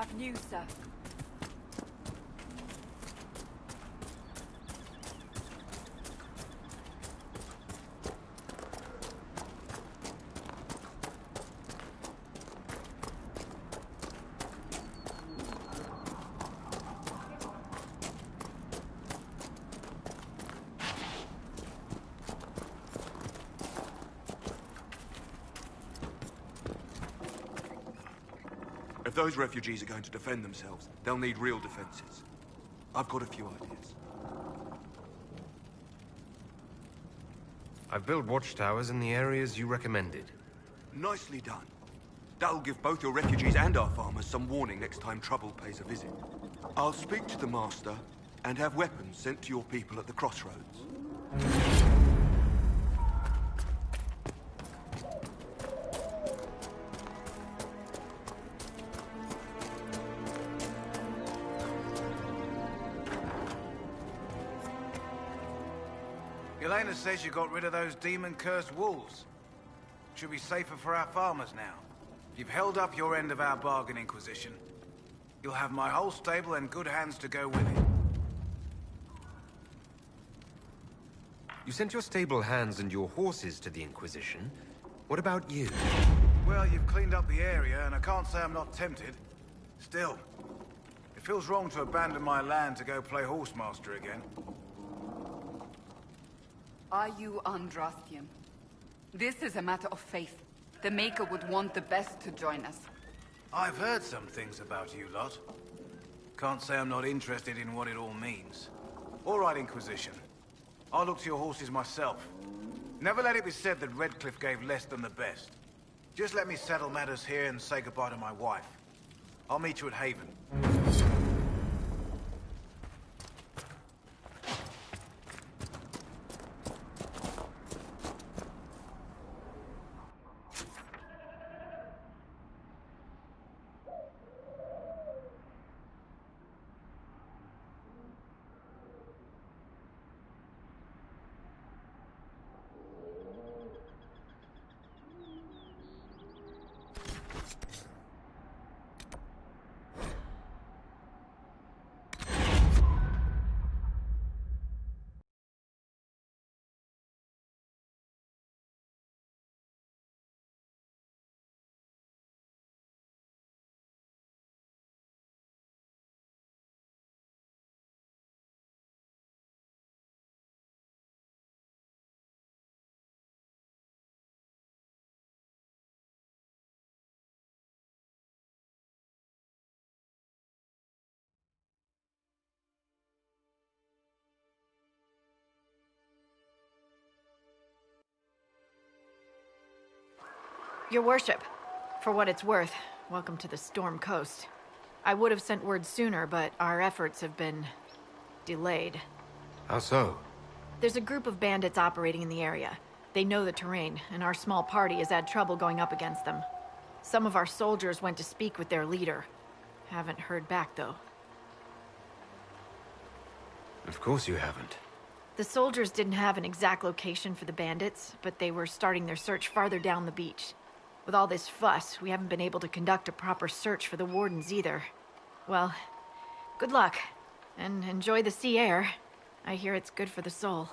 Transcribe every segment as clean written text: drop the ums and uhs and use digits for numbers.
I've news, sir. If those refugees are going to defend themselves, they'll need real defenses. I've got a few ideas. I've built watchtowers in the areas you recommended. Nicely done. That'll give both your refugees and our farmers some warning next time trouble pays a visit. I'll speak to the Master and have weapons sent to your people at the crossroads. Yelena says you got rid of those demon-cursed wolves. Should be safer for our farmers now. You've held up your end of our bargain, Inquisition. You'll have my whole stable and good hands to go with it. You sent your stable hands and your horses to the Inquisition. What about you? Well, you've cleaned up the area, and I can't say I'm not tempted. Still, it feels wrong to abandon my land to go play horsemaster again. Are you Andrastian? This is a matter of faith. The Maker would want the best to join us. I've heard some things about you lot. Can't say I'm not interested in what it all means. All right, Inquisition. I'll look to your horses myself. Never let it be said that Redcliffe gave less than the best. Just let me settle matters here and say goodbye to my wife. I'll meet you at Haven. Your worship, for what it's worth, welcome to the Storm Coast. I would have sent word sooner, but our efforts have been delayed. How so? There's a group of bandits operating in the area. They know the terrain, and our small party has had trouble going up against them. Some of our soldiers went to speak with their leader. Haven't heard back, though. Of course you haven't. The soldiers didn't have an exact location for the bandits, but they were starting their search farther down the beach. With all this fuss, we haven't been able to conduct a proper search for the wardens either. Well, good luck, and enjoy the sea air. I hear it's good for the soul.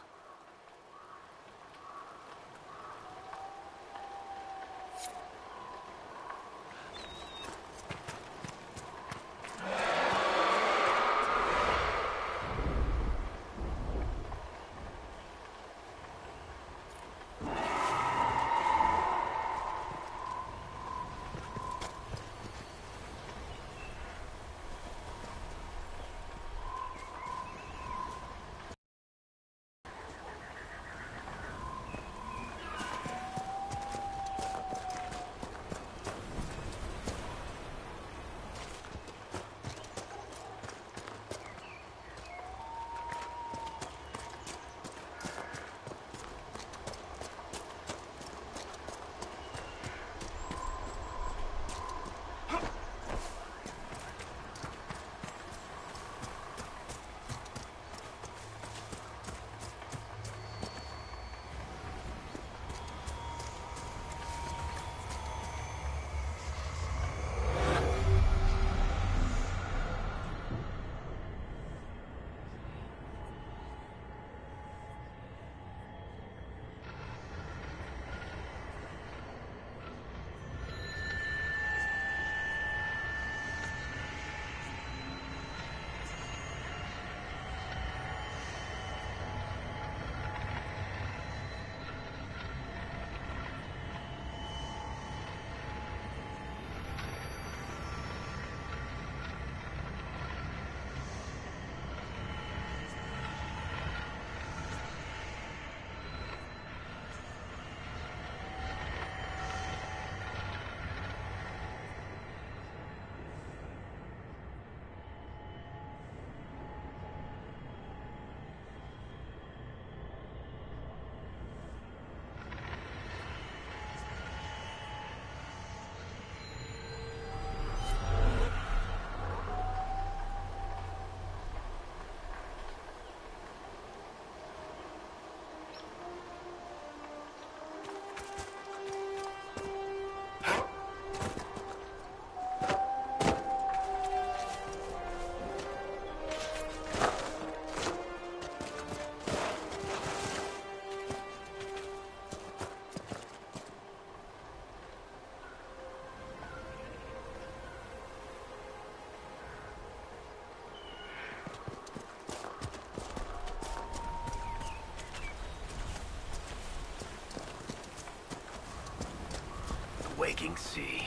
breaking sea.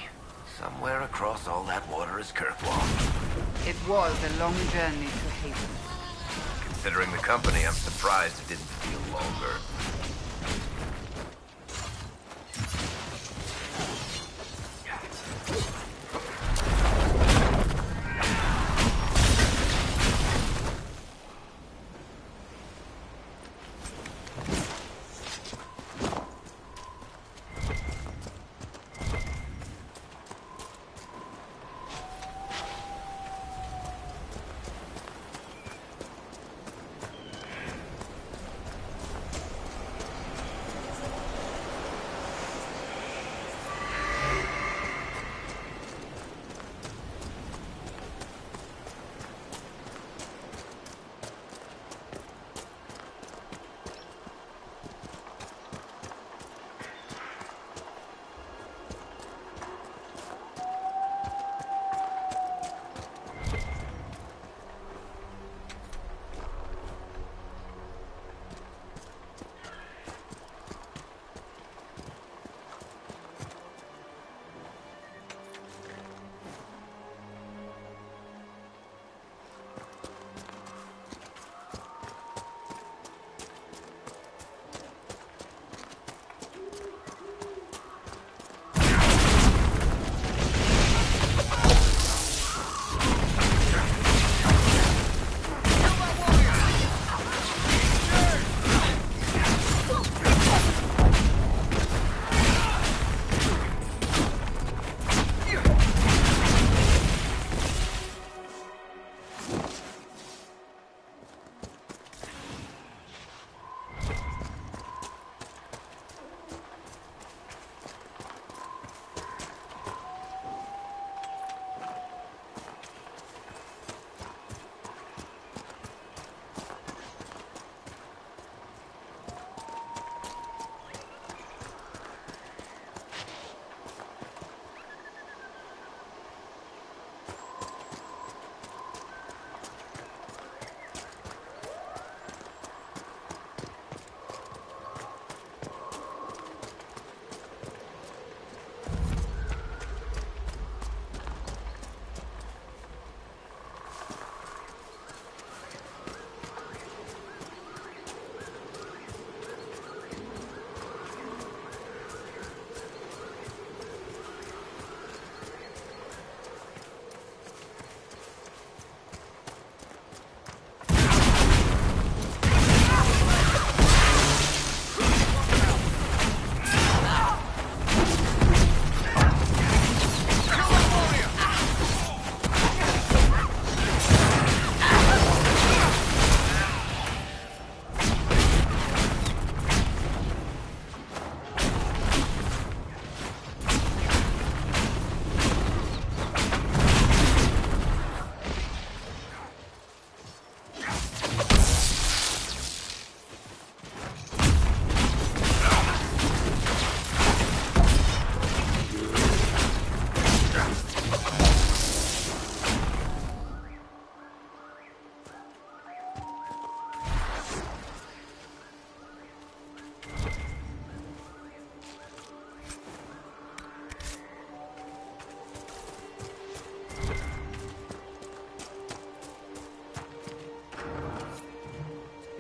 Somewhere across all that water is Kirkwall. It was a long journey to Haven. Considering the company, I'm surprised it didn't feel longer.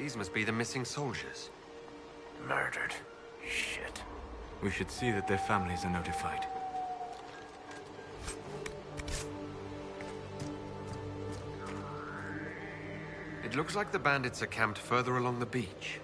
These must be the missing soldiers. Murdered. Shit. We should see that their families are notified. It looks like the bandits are camped further along the beach.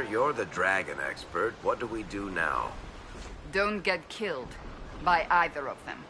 you're the dragon expert. What do we do now? Don't get killed by either of them.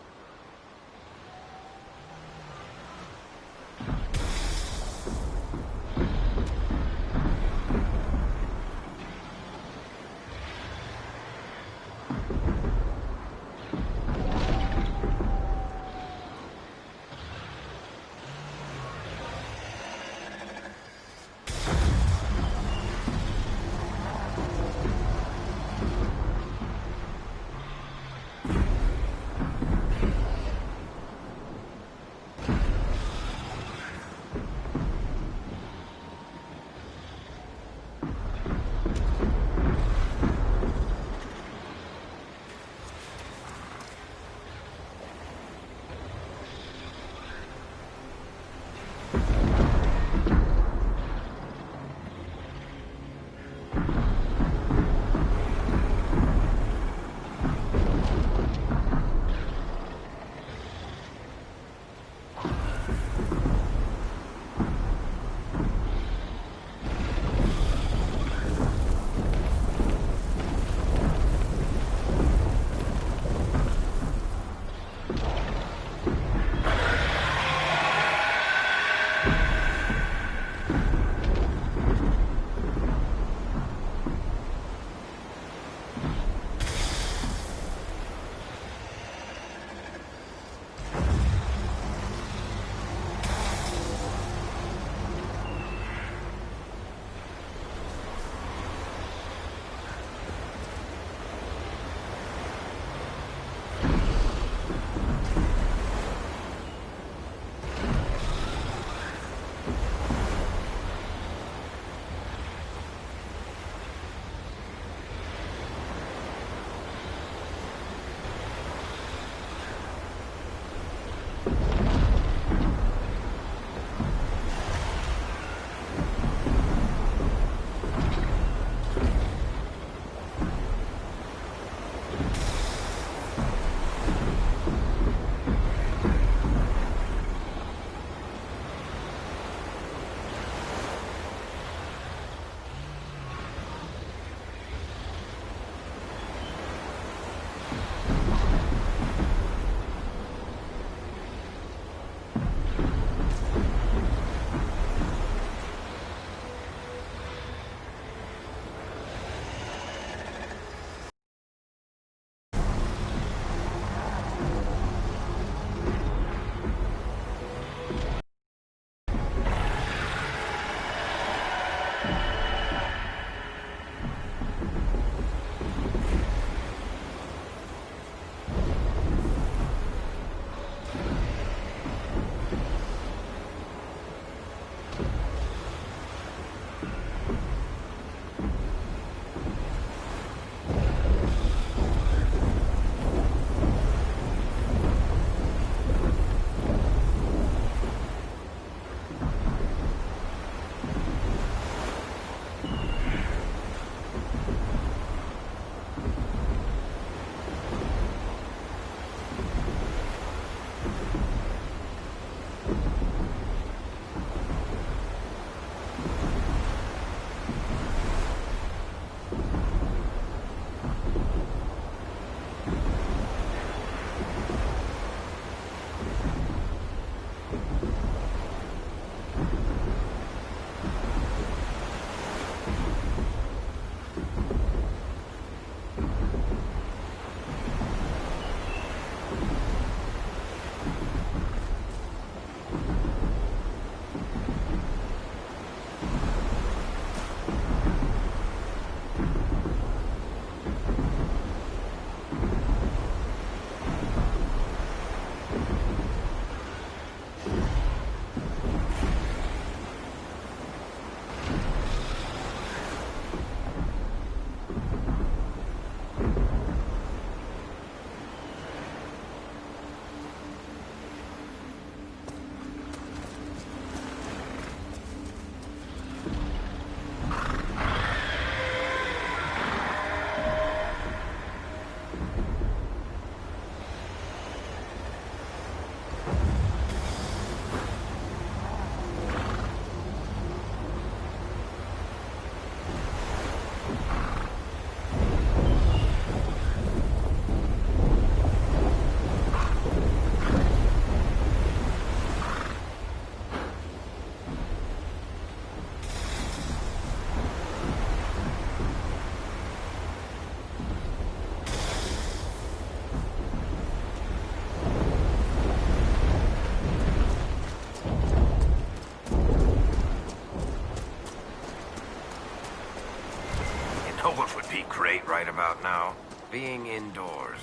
right about now. Being indoors.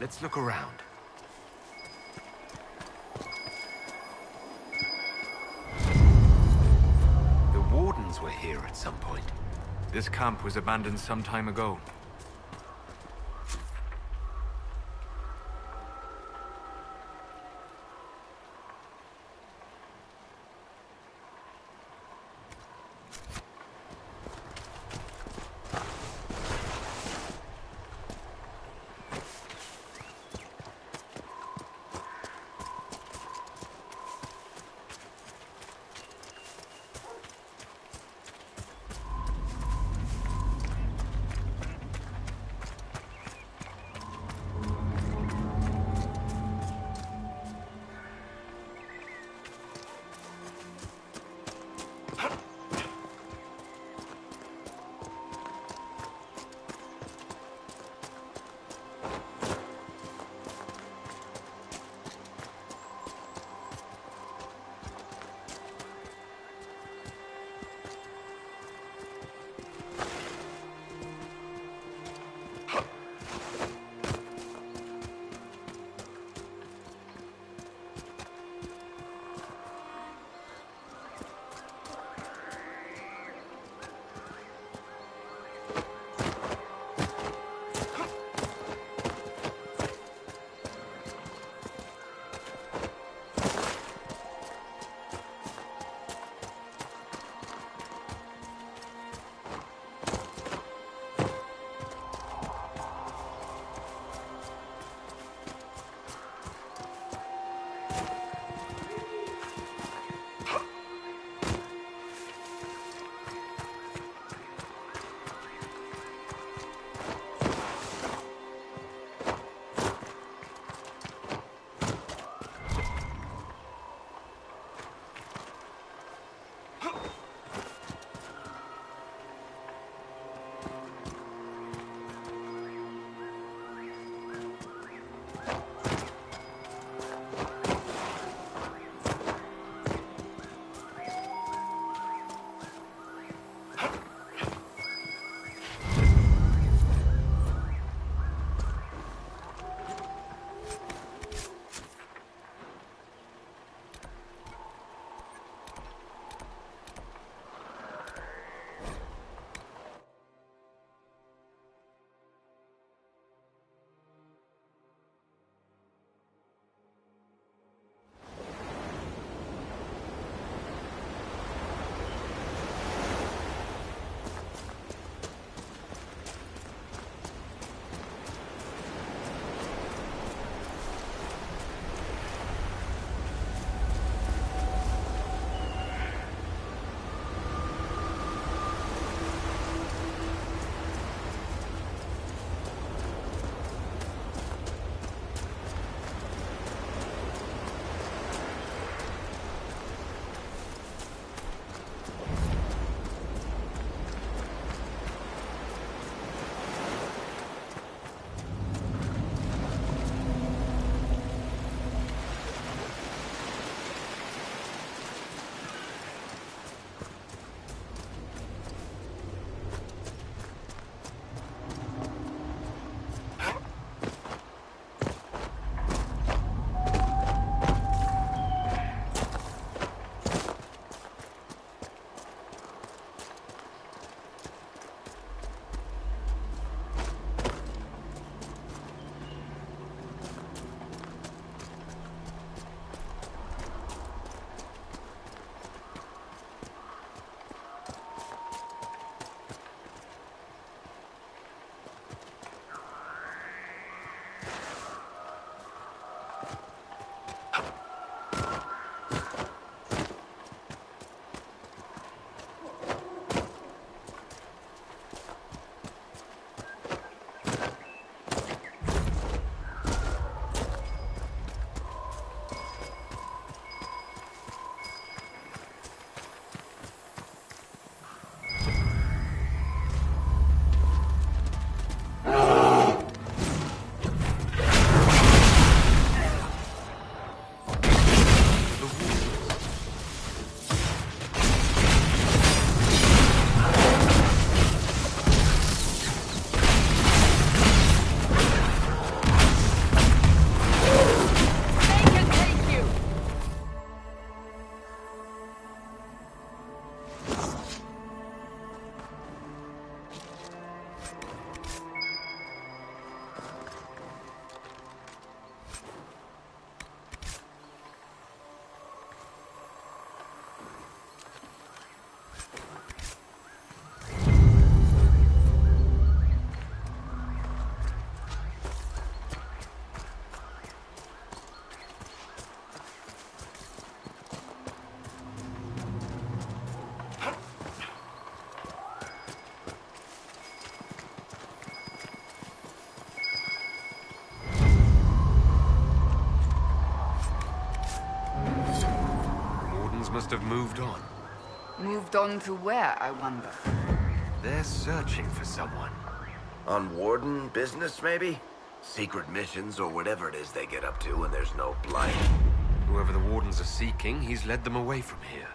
Let's look around. The Wardens were here at some point. This camp was abandoned some time ago. must have moved on. Moved on to where, I wonder? They're searching for someone. On Warden business, maybe? Secret missions or whatever it is they get up to when there's no blight. Whoever the Wardens are seeking, he's led them away from here.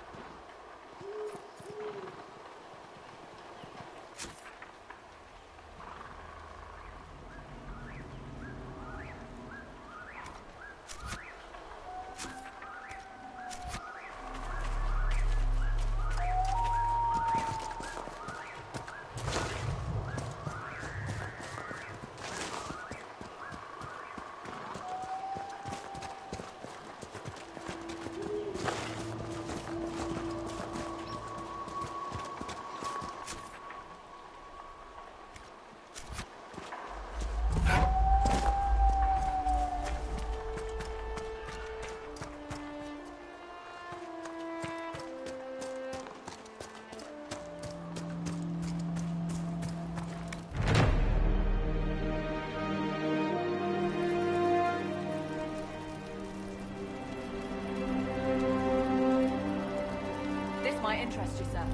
This might interest you, sir.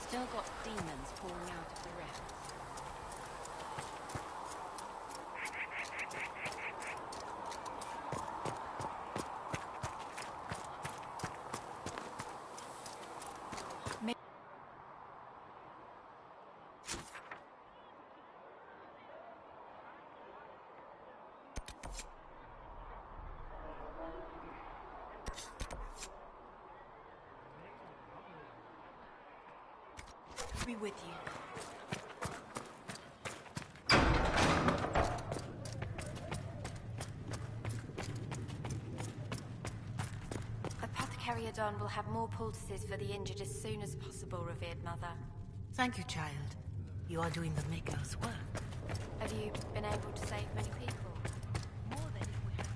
Still got demons pouring out of the rifts. Be with you. Apothecary Adon will have more poultices for the injured as soon as possible, revered mother. Thank you, child. You are doing the Maker's work. Have you been able to save many people? More than if we had...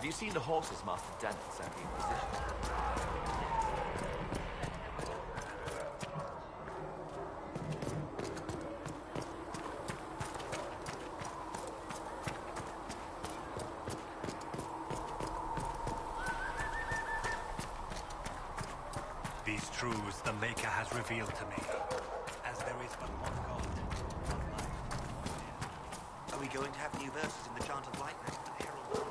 you seen the horses Master Daniel sent the Inquisition? These truths the Maker has revealed to me, as there is but one God, one life. Are we going to have new verses in the Chant of Light next to the Herald of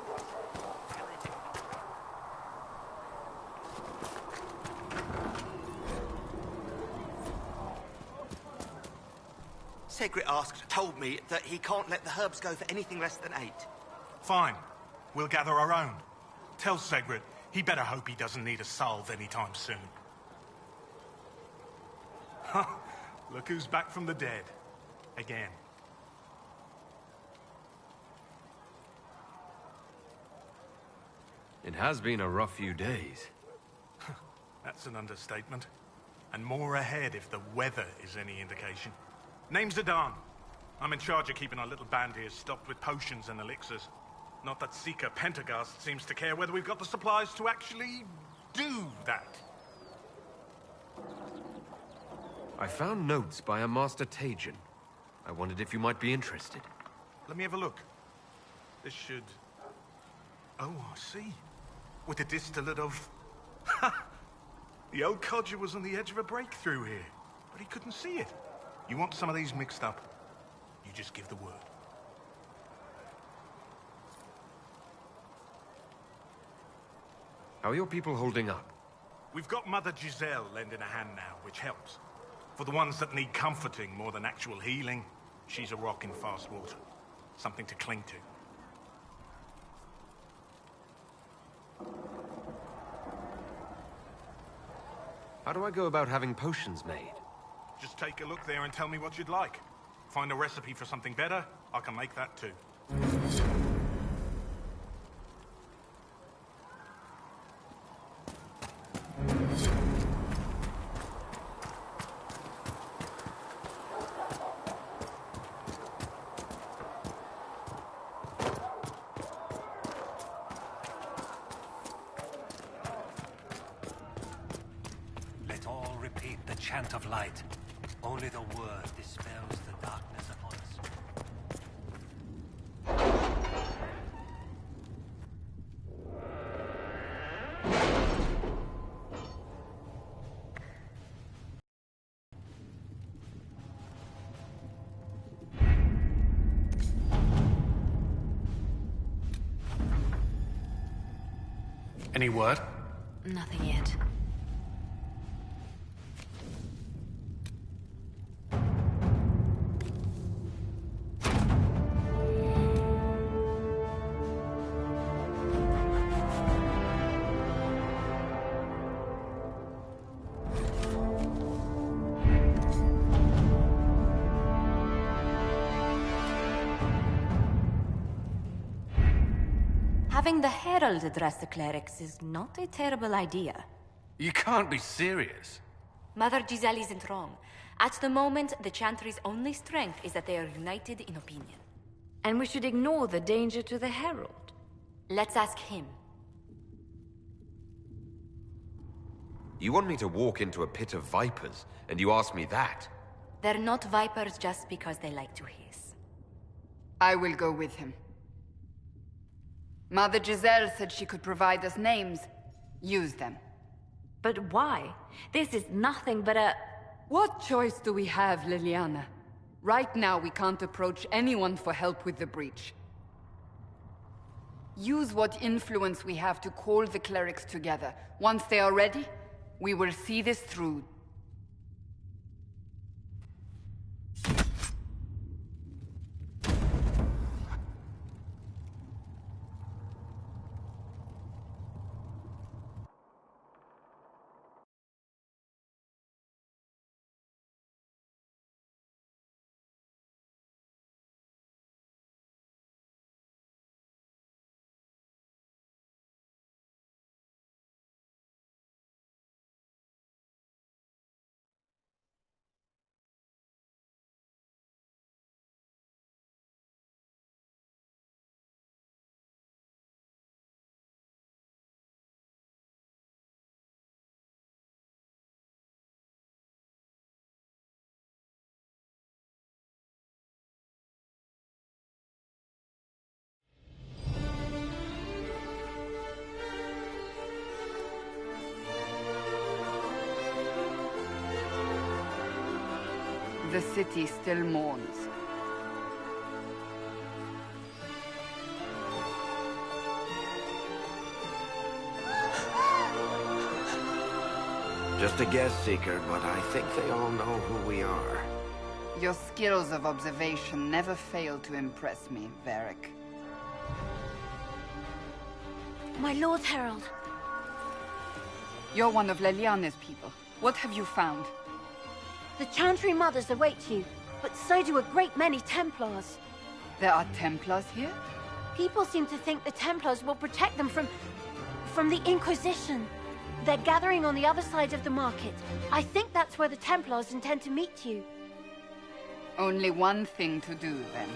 Segret told me that he can't let the herbs go for anything less than 8. Fine. We'll gather our own. Tell Segret he better hope he doesn't need a salve anytime soon. Huh. Look who's back from the dead. Again. It has been a rough few days. That's an understatement. And more ahead if the weather is any indication. Name's Zidane. I'm in charge of keeping our little band here stocked with potions and elixirs. Not that Seeker Pentagast seems to care whether we've got the supplies to actually do that. I found notes by a Master Tajin. I wondered if you might be interested. Let me have a look. This should... Oh, I see. With a distillate of... The old codger was on the edge of a breakthrough here, but he couldn't see it. You want some of these mixed up? You just give the word. How are your people holding up? We've got Mother Giselle lending a hand now, which helps. For the ones that need comforting more than actual healing, she's a rock in fast water. Something to cling to. How do I go about having potions made? Just take a look there and tell me what you'd like. Find a recipe for something better, I can make that too. Let all repeat the chant of light. Only the word dispels the darkness upon us. Any word? Nothing yet. Having the Herald address the clerics is not a terrible idea. You can't be serious. Mother Giselle isn't wrong. At the moment, the Chantry's only strength is that they are united in opinion. And we should ignore the danger to the Herald. Let's ask him. You want me to walk into a pit of vipers, and you ask me that? They're not vipers just because they like to hiss. I will go with him. Mother Giselle said she could provide us names. Use them. But why? This is nothing but a... What choice do we have, Leliana? Right now, we can't approach anyone for help with the breach. Use what influence we have to call the clerics together. Once they are ready, we will see this through. The city still mourns. Just a guess, Seeker, but I think they all know who we are. Your skills of observation never fail to impress me, Varric. My Lord Herald. You're one of Leliane's people. What have you found? The Chantry Mothers await you, but so do a great many Templars. There are Templars here? People seem to think the Templars will protect them from the Inquisition. They're gathering on the other side of the market. I think that's where the Templars intend to meet you. Only one thing to do, then.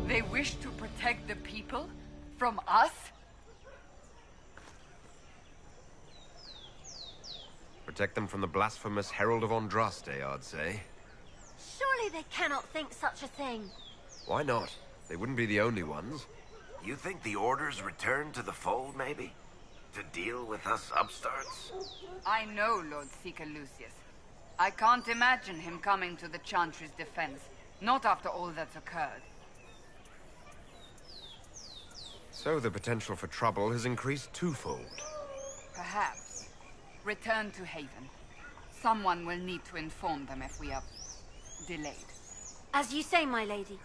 They wish to protect the people? From us? Protect them from the blasphemous Herald of Andraste, I'd say. Surely they cannot think such a thing. Why not? They wouldn't be the only ones. You think the Order's returned to the fold, maybe? To deal with us upstarts? I know Lord Seeker Lucius. I can't imagine him coming to the Chantry's defense. Not after all that's occurred. So the potential for trouble has increased twofold. Perhaps. Return to Haven. Someone will need to inform them if we are delayed. As you say, my lady.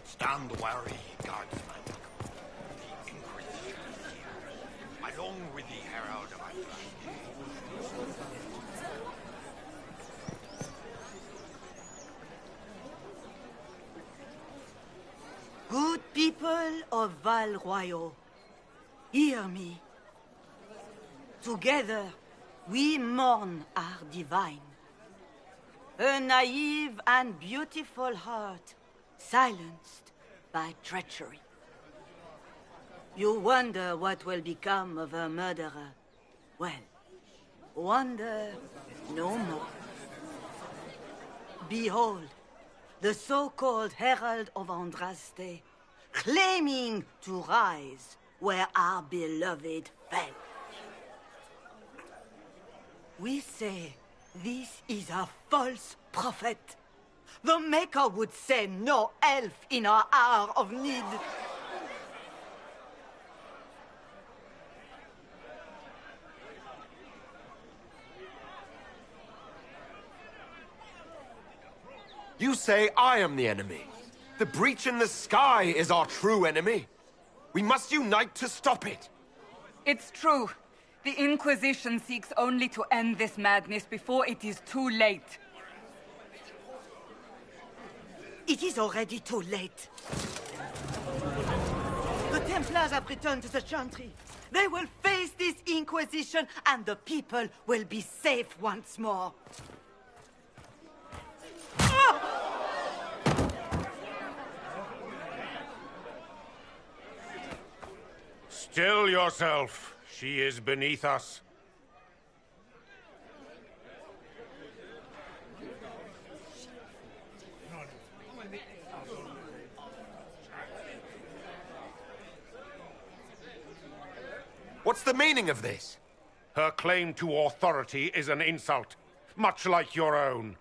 Stand wary, guardsman. The Inquisition is here, along with the Herald of Andraste. Good people of Val Royal, hear me. Together, we mourn our divine. A naive and beautiful heart, silenced by treachery. You wonder what will become of a murderer. Well, wonder no more. Behold, the so-called Herald of Andraste, claiming to rise where our beloved fell. We say this is a false prophet. The Maker would send no elf in our hour of need. You say I am the enemy. The breach in the sky is our true enemy. We must unite to stop it. It's true. The Inquisition seeks only to end this madness before it is too late. It is already too late. The Templars have returned to the Chantry. They will face this Inquisition, and the people will be safe once more. Still yourself. She is beneath us. What's the meaning of this? Her claim to authority is an insult, much like your own.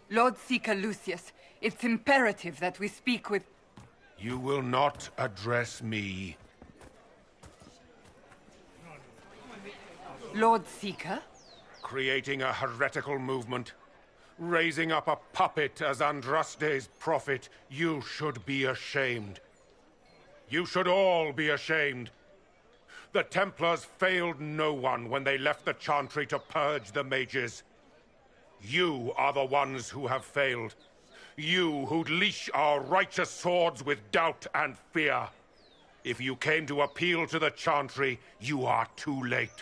Lord Seeker Lucius, it's imperative that we speak with... You will not address me. Lord Seeker? Creating a heretical movement. Raising up a puppet as Andraste's prophet. You should be ashamed. You should all be ashamed. The Templars failed no one when they left the Chantry to purge the mages. You are the ones who have failed. You who'd leash our righteous swords with doubt and fear. If you came to appeal to the Chantry, you are too late.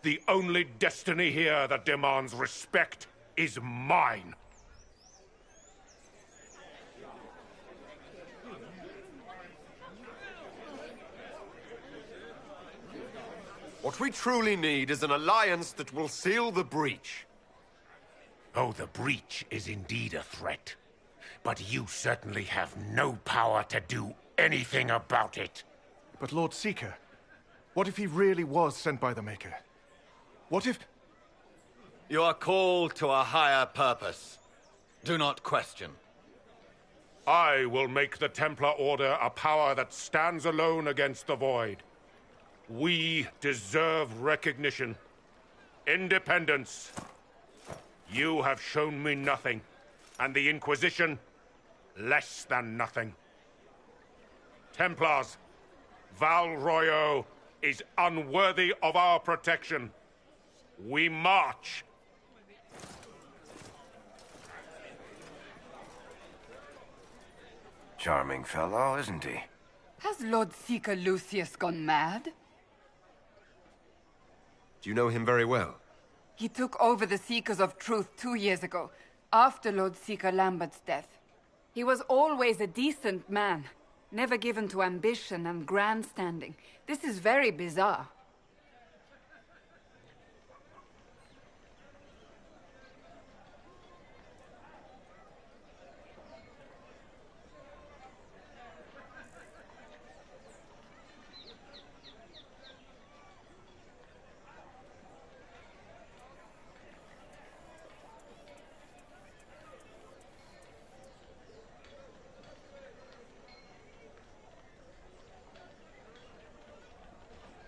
The only destiny here that demands respect is mine. What we truly need is an alliance that will seal the breach. Oh, the breach is indeed a threat. But you certainly have no power to do anything about it. But Lord Seeker, what if he really was sent by the Maker? What if... You are called to a higher purpose. Do not question. I will make the Templar Order a power that stands alone against the Void. We deserve recognition. Independence. You have shown me nothing, and the Inquisition, less than nothing. Templars, Val Royeaux is unworthy of our protection. We march. Charming fellow, isn't he? Has Lord Seeker Lucius gone mad? Do you know him very well? He took over the Seekers of Truth 2 years ago, after Lord Seeker Lambert's death. He was always a decent man, never given to ambition and grandstanding. This is very bizarre.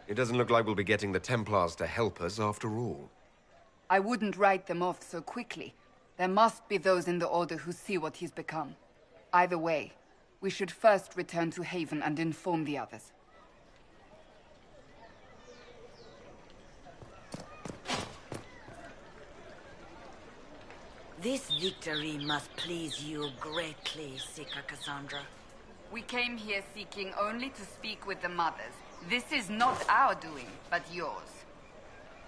It doesn't look like we'll be getting the Templars to help us after all. I wouldn't write them off so quickly. There must be those in the Order who see what he's become. Either way, we should first return to Haven and inform the others. This victory must please you greatly, Seeker Cassandra. We came here seeking only to speak with the mothers. This is not our doing, but yours.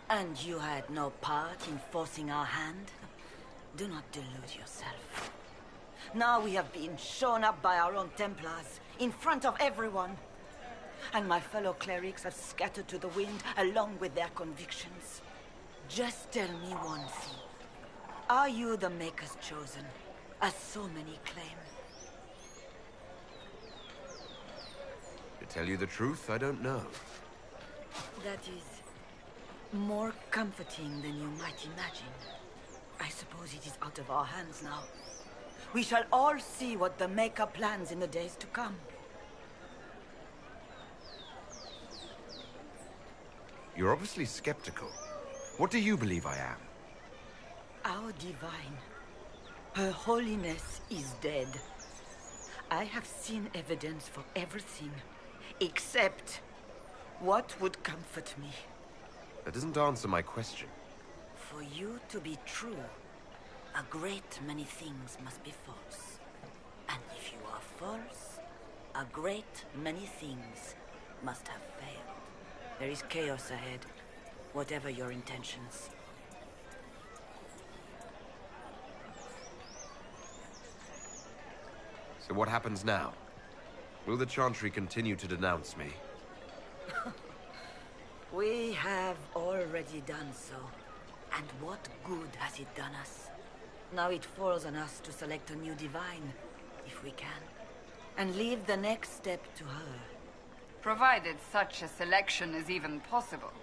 And you had no part in forcing our hand? Do not delude yourself. Now we have been shown up by our own Templars, in front of everyone. And my fellow clerics have scattered to the wind along with their convictions. Just tell me one thing. Are you the Maker's chosen, as so many claim? To tell you the truth, I don't know. That is more comforting than you might imagine. I suppose it is out of our hands now. We shall all see what the Maker plans in the days to come. You're obviously skeptical. What do you believe I am? Our Divine. Her Holiness is dead. I have seen evidence for everything. Except, what would comfort me? That doesn't answer my question. For you to be true, a great many things must be false. And if you are false, a great many things must have failed. There is chaos ahead, whatever your intentions. So what happens now? Will the Chantry continue to denounce me? We have already done so. And what good has it done us? Now it falls on us to select a new Divine, if we can. And leave the next step to her. Provided such a selection is even possible.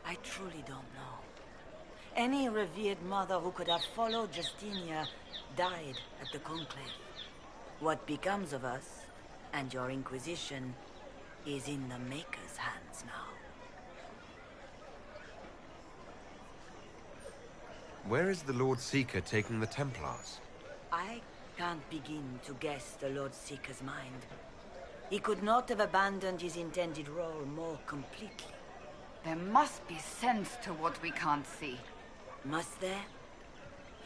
I truly don't know. Any revered mother who could have followed Justinia died at the Conclave. What becomes of us, and your Inquisition, is in the Maker's hands now. Where is the Lord Seeker taking the Templars? I can't begin to guess the Lord Seeker's mind. He could not have abandoned his intended role more completely. There must be sense to what we can't see. Must there?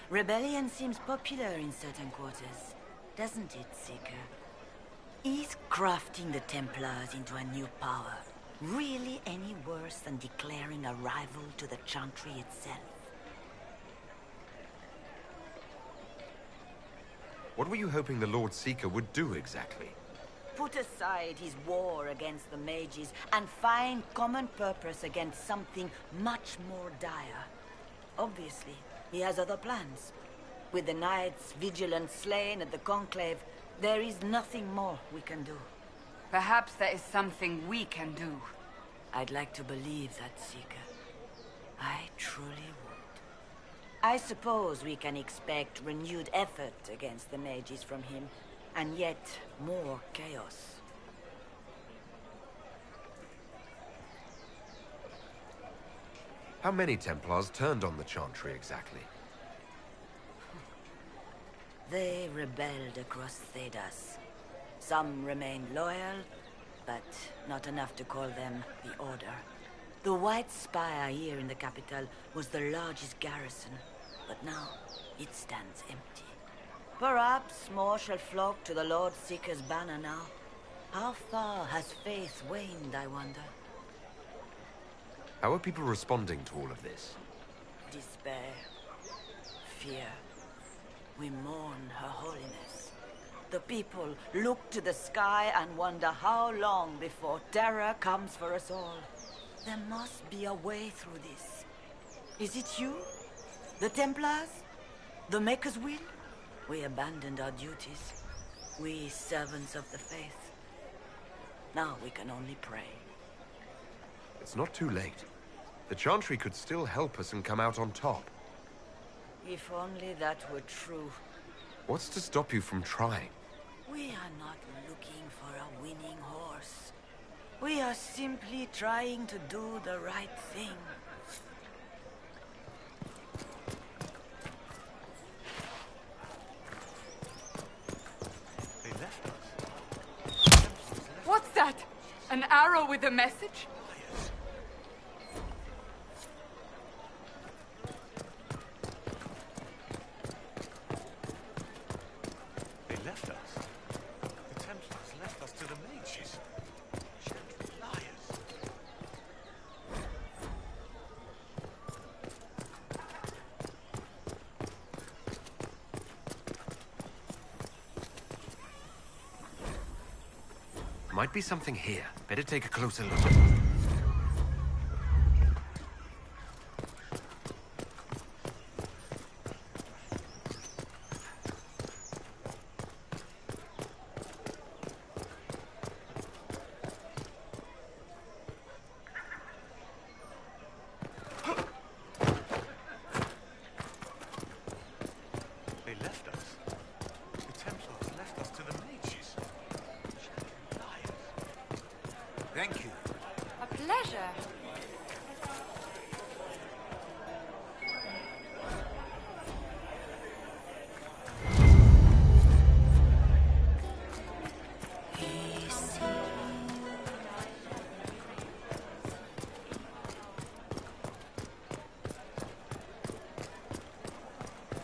Rebellion seems popular in certain quarters, doesn't it, Seeker? Is crafting the Templars into a new power really any worse than declaring a rival to the Chantry itself? What were you hoping the Lord Seeker would do exactly? put aside his war against the mages and find common purpose against something much more dire. Obviously, he has other plans. With the knights vigilant slain at the Conclave, there is nothing more we can do. Perhaps there is something we can do. I'd like to believe that, Seeker. I truly would. I suppose we can expect renewed effort against the mages from him, and yet more chaos. How many Templars turned on the Chantry exactly? They rebelled across Thedas. Some remained loyal, but not enough to call them the Order. The White Spire here in the capital was the largest garrison, but now it stands empty. Perhaps more shall flock to the Lord Seeker's banner now. How far has faith waned, I wonder? How are people responding to all of this? Despair. Fear. We mourn Her Holiness. The people look to the sky and wonder how long before terror comes for us all. There must be a way through this. Is it you? The Templars? The Maker's will? We abandoned our duties. We servants of the faith. Now we can only pray. It's not too late. The Chantry could still help us and come out on top. If only that were true. What's to stop you from trying? We are not looking for a winning horse. We are simply trying to do the right thing. What's that? An arrow with a message? They left us. The Templars left us to the mages. Liars. Might be something here. Better take a closer look. They left us. The Templars left us to the mages. Thank you. A pleasure.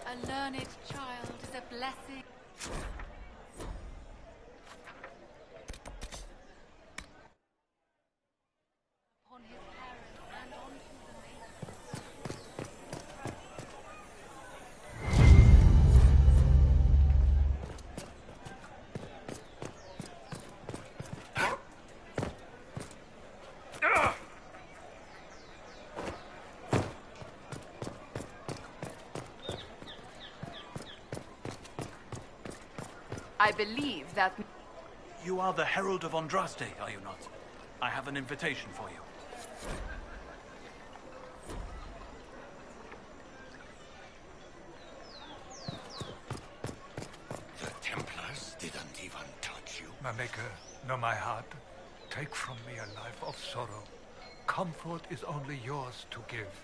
A learned child is a blessing. Upon his parents and onto the maiden. I believe that... You are the Herald of Andraste, are you not? I have an invitation for you. The Templars didn't even touch you. My Maker, know my heart. Take from me a life of sorrow. Comfort is only yours to give.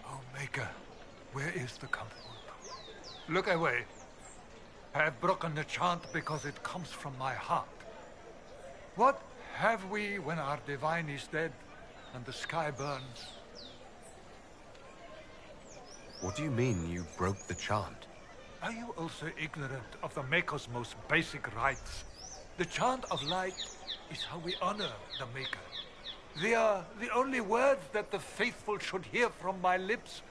Oh, Maker, where is the comfort? Look away. I have broken the chant because it comes from my heart. What have we when our divine is dead and the sky burns? What do you mean you broke the chant? Are you also ignorant of the Maker's most basic rites? The chant of light is how we honor the Maker. They are the only words that the faithful should hear from my lips.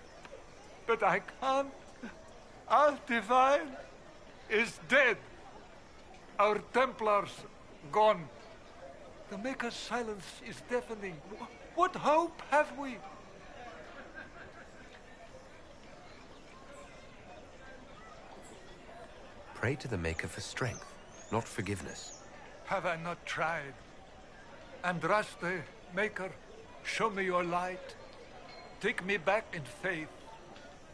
But I can't. Our divine is dead. Our Templars gone. The Maker's silence is deafening. What hope have we? Pray to the Maker for strength, not forgiveness. Have I not tried? Andraste, Maker, show me your light. Take me back in faith.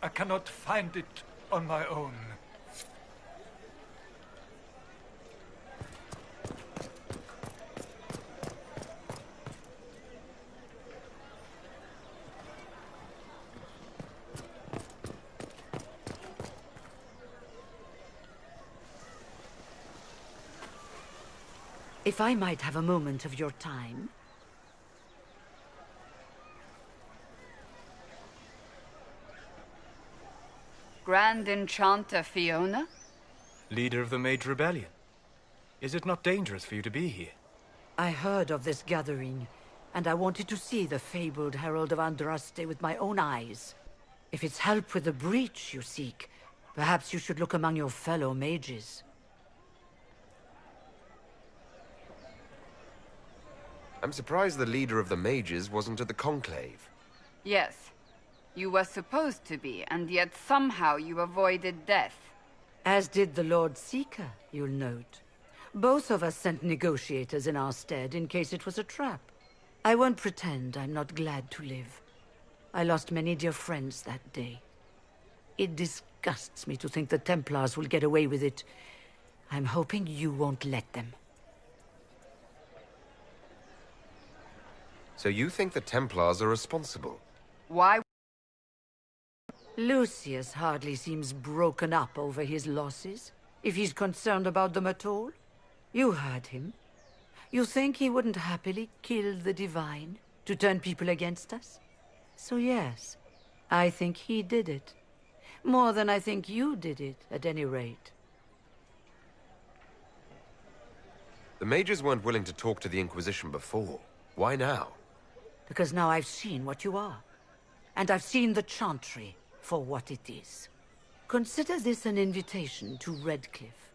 I cannot find it on my own. If I might have a moment of your time. Grand Enchanter Fiona? Leader of the Mage Rebellion. Is it not dangerous for you to be here? I heard of this gathering, and I wanted to see the fabled Herald of Andraste with my own eyes. If it's help with the breach you seek, perhaps you should look among your fellow mages. I'm surprised the leader of the mages wasn't at the Conclave. Yes. You were supposed to be, and yet somehow you avoided death. As did the Lord Seeker, you'll note. Both of us sent negotiators in our stead in case it was a trap. I won't pretend I'm not glad to live. I lost many dear friends that day. It disgusts me to think the Templars will get away with it. I'm hoping you won't let them. So you think the Templars are responsible? Why? Lucius hardly seems broken up over his losses, if he's concerned about them at all. You heard him. You think he wouldn't happily kill the Divine to turn people against us? So yes, I think he did it. More than I think you did it, at any rate. The mages weren't willing to talk to the Inquisition before. Why now? Because now I've seen what you are. And I've seen the Chantry for what it is. Consider this an invitation to Redcliffe.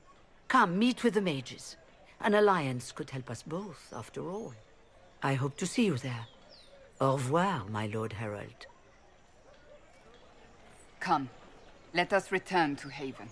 Come, meet with the mages. An alliance could help us both, after all. I hope to see you there. Au revoir, my Lord Herald. Come, let us return to Haven.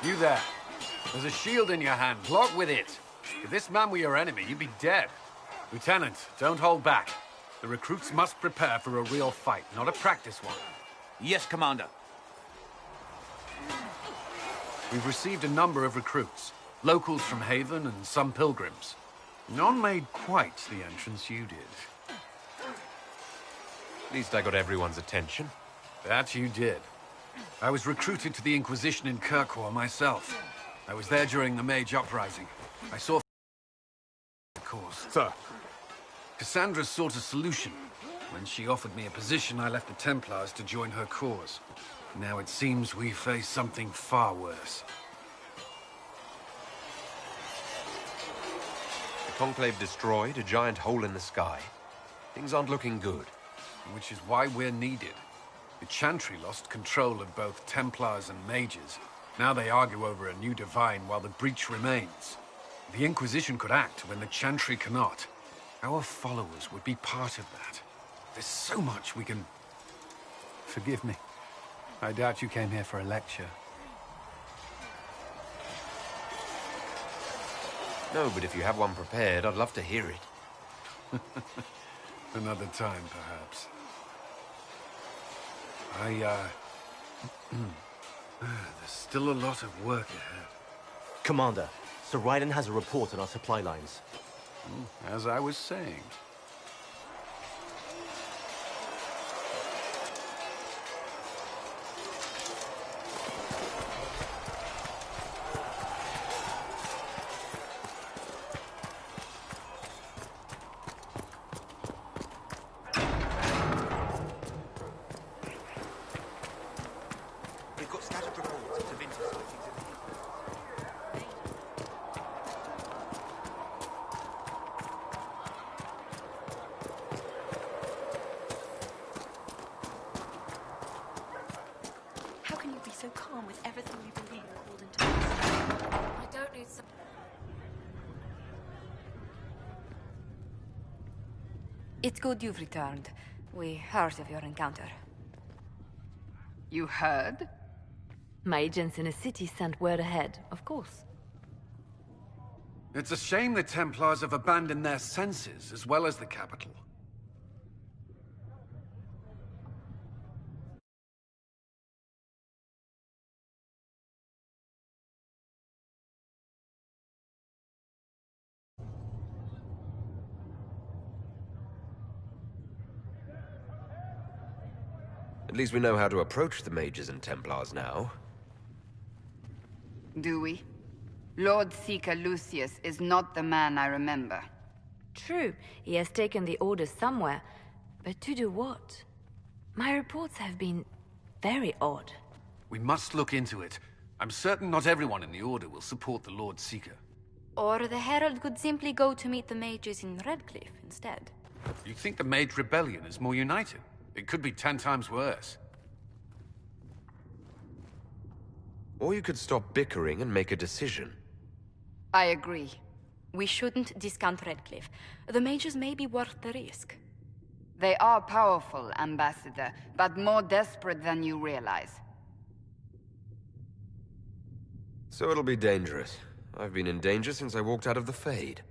You there. There's a shield in your hand. Block with it. If this man were your enemy, you'd be dead. Lieutenant, don't hold back. The recruits must prepare for a real fight, not a practice one. Yes, Commander. We've received a number of recruits. Locals from Haven and some pilgrims. None made quite the entrance you did. At least I got everyone's attention. That you did. I was recruited to the Inquisition in Kirkwall myself. I was there during the Mage Uprising. I saw the cause. Sir. Cassandra sought a solution. When she offered me a position, I left the Templars to join her cause. Now it seems we face something far worse. The Conclave destroyed, a giant hole in the sky. Things aren't looking good. Which is why we're needed. The Chantry lost control of both Templars and Mages. Now they argue over a new divine while the breach remains. The Inquisition could act when the Chantry cannot. Our followers would be part of that. There's so much we can... Forgive me. I doubt you came here for a lecture. No, but if you have one prepared, I'd love to hear it. Another time, perhaps. There's still a lot of work ahead. Commander, Sir Raiden has a report on our supply lines. As I was saying. We've got scattered reports of Tevinter sightings in How can you be so calm with everything you believe called into question? I don't need some... It's good you've returned. We heard of your encounter. You heard? My agents in the city sent word ahead, of course. It's a shame the Templars have abandoned their senses, as well as the capital. At least we know how to approach the Mages and Templars now. Do we? Lord Seeker Lucius is not the man I remember. True, he has taken the orders somewhere, but to do what? My reports have been very odd. We must look into it. I'm certain not everyone in the Order will support the Lord Seeker. Or the Herald could simply go to meet the mages in Redcliffe instead. You think the Mage Rebellion is more united? It could be 10 times worse. Or you could stop bickering and make a decision. I agree. We shouldn't discount Redcliffe. The mages may be worth the risk. They are powerful, Ambassador, but more desperate than you realize. So it'll be dangerous. I've been in danger since I walked out of the Fade.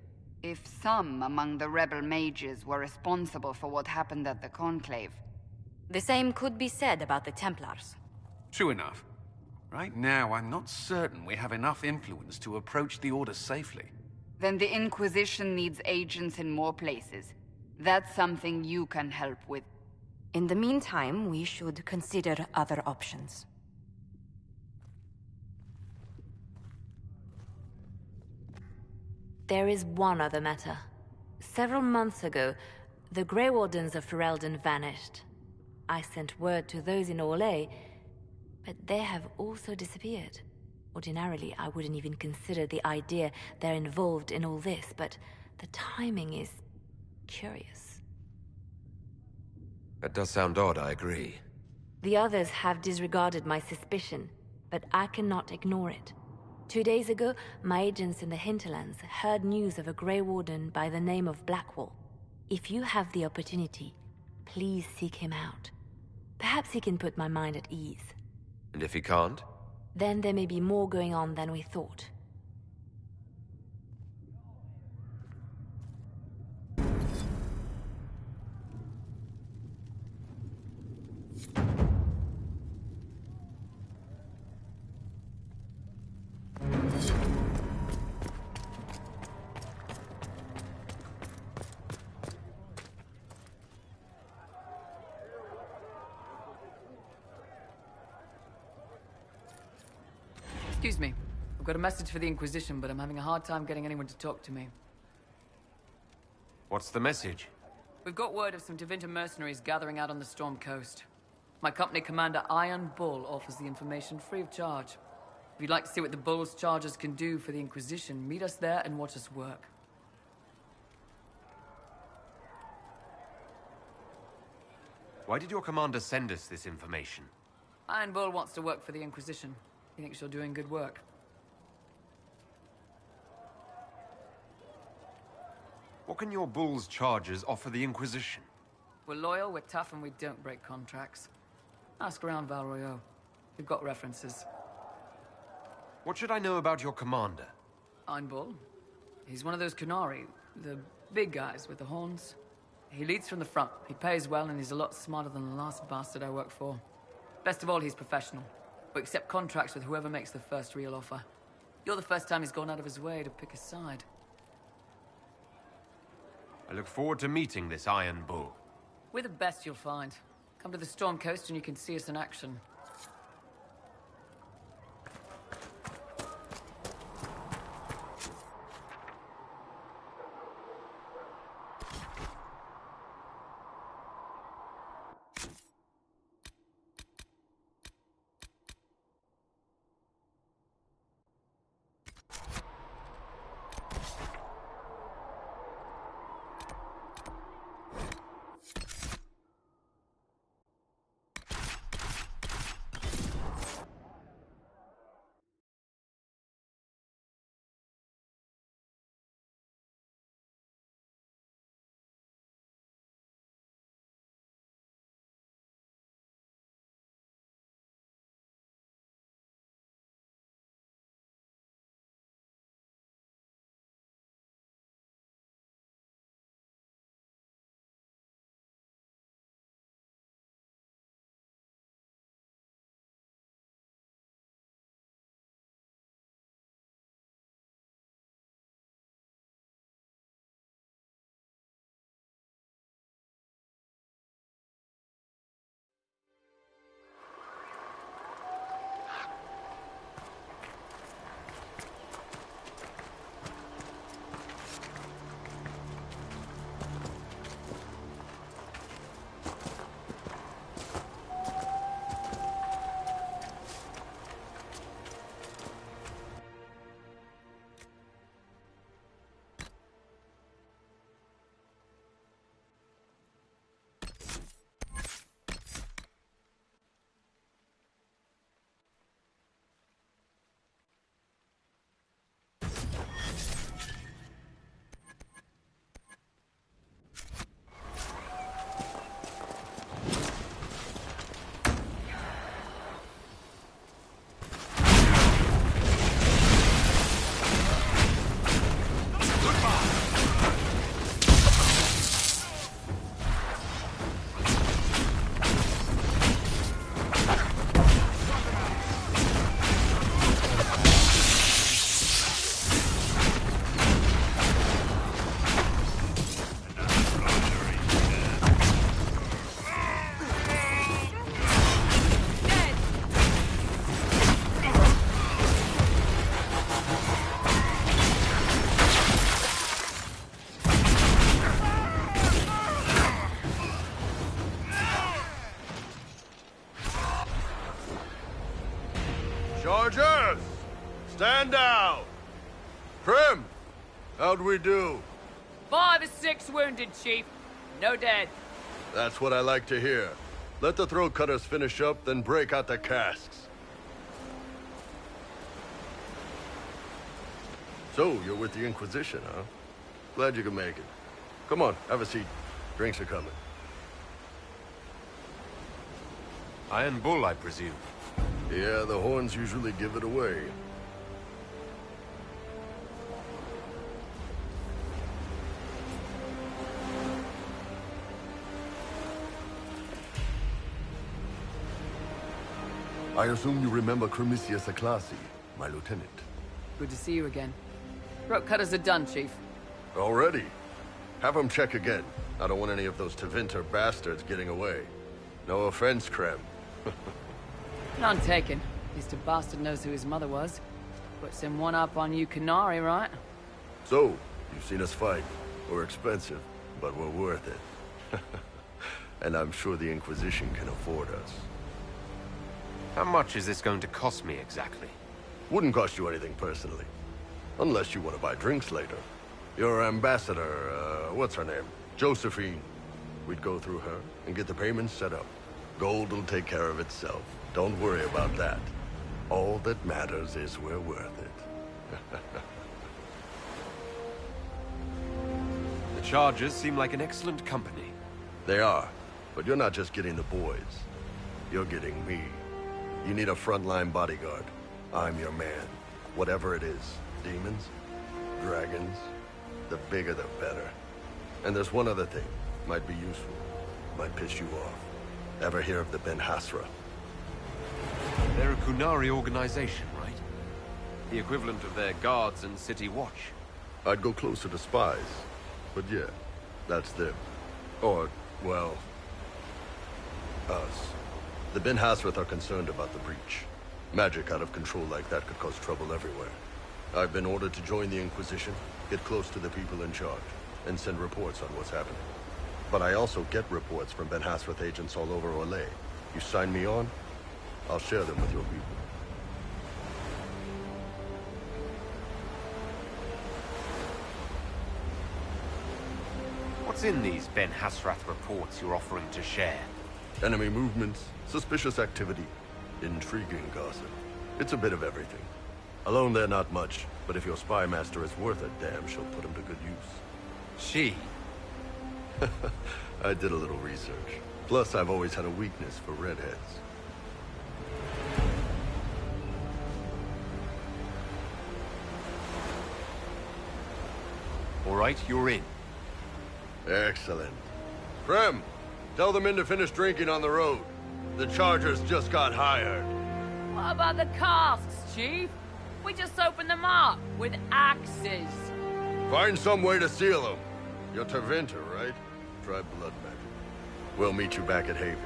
If some among the rebel mages were responsible for what happened at the Conclave... The same could be said about the Templars. True enough. Right now, I'm not certain we have enough influence to approach the Order safely. Then the Inquisition needs agents in more places. That's something you can help with. In the meantime, we should consider other options. There is one other matter. Several months ago, the Grey Wardens of Ferelden vanished. I sent word to those in Orlais, but they have also disappeared. Ordinarily, I wouldn't even consider the idea they're involved in all this, but the timing is curious. That does sound odd, I agree. The others have disregarded my suspicion, but I cannot ignore it. 2 days ago, my agents in the hinterlands heard news of a Grey Warden by the name of Blackwall. If you have the opportunity, please seek him out. Perhaps he can put my mind at ease. And if he can't? Then there may be more going on than we thought. Excuse me. I've got a message for the Inquisition, but I'm having a hard time getting anyone to talk to me. What's the message? We've got word of some Tevinter mercenaries gathering out on the Storm Coast. My company commander, Iron Bull, offers the information free of charge. If you'd like to see what the Bull's charges can do for the Inquisition, meet us there and watch us work. Why did your commander send us this information? Iron Bull wants to work for the Inquisition. He thinks you're doing good work. What can your bull's charges offer the Inquisition? We're loyal, we're tough, and we don't break contracts. Ask around Val Royeaux. We've got references. What should I know about your commander? Iron Bull. He's one of those Qunari, the big guys with the horns. He leads from the front. He pays well, and he's a lot smarter than the last bastard I worked for. Best of all, he's professional. We accept contracts with whoever makes the first real offer. You're the first time he's gone out of his way to pick a side. I look forward to meeting this Iron Bull. We're the best you'll find. Come to the Storm Coast and you can see us in action. Chargers! Stand down! Prim! How'd we do? 5 or 6 wounded, Chief. No dead. That's what I like to hear. Let the throat cutters finish up, then break out the casks. So, you're with the Inquisition, huh? Glad you could make it. Come on, have a seat. Drinks are coming. Iron Bull, I presume. Yeah, the horns usually give it away. I assume you remember Cremisius Aclassi, my lieutenant. Good to see you again. Throat cutters are done, Chief. Already? Have them check again. I don't want any of those Tevinter bastards getting away. No offense, Krem. None taken. At least a bastard knows who his mother was. Puts him one up on you Qunari, right? So, you've seen us fight. We're expensive, but we're worth it. And I'm sure the Inquisition can afford us. How much is this going to cost me exactly? Wouldn't cost you anything personally. Unless you want to buy drinks later. Your ambassador, what's her name? Josephine. We'd go through her and get the payments set up. Gold will take care of itself. Don't worry about that. All that matters is we're worth it. The Chargers seem like an excellent company. They are, but you're not just getting the boys. You're getting me. You need a frontline bodyguard. I'm your man. Whatever it is. Demons? Dragons? The bigger the better. And there's one other thing. Might be useful. Might piss you off. Ever hear of the Ben Hasra? They're a Qunari organization, right? The equivalent of their guards and city watch. I'd go closer to spies. But yeah, that's them. Or, well, us. The Ben Hasrath are concerned about the breach. Magic out of control like that could cause trouble everywhere. I've been ordered to join the Inquisition, get close to the people in charge, and send reports on what's happening. But I also get reports from Ben Hasrath agents all over Orlais. You sign me on, I'll share them with your people. What's in these Ben Hasrath reports you're offering to share? Enemy movements, suspicious activity, intriguing gossip. It's a bit of everything. Alone they're not much, but if your spy master is worth a damn, she'll put him to good use. She? I did a little research. Plus, I've always had a weakness for redheads. All right, you're in. Excellent. Krem, tell the men to finish drinking on the road. The Chargers just got hired. What about the casks, Chief? We just opened them up with axes. Find some way to seal them. You're Tevinter, right? Try blood magic. We'll meet you back at Haven.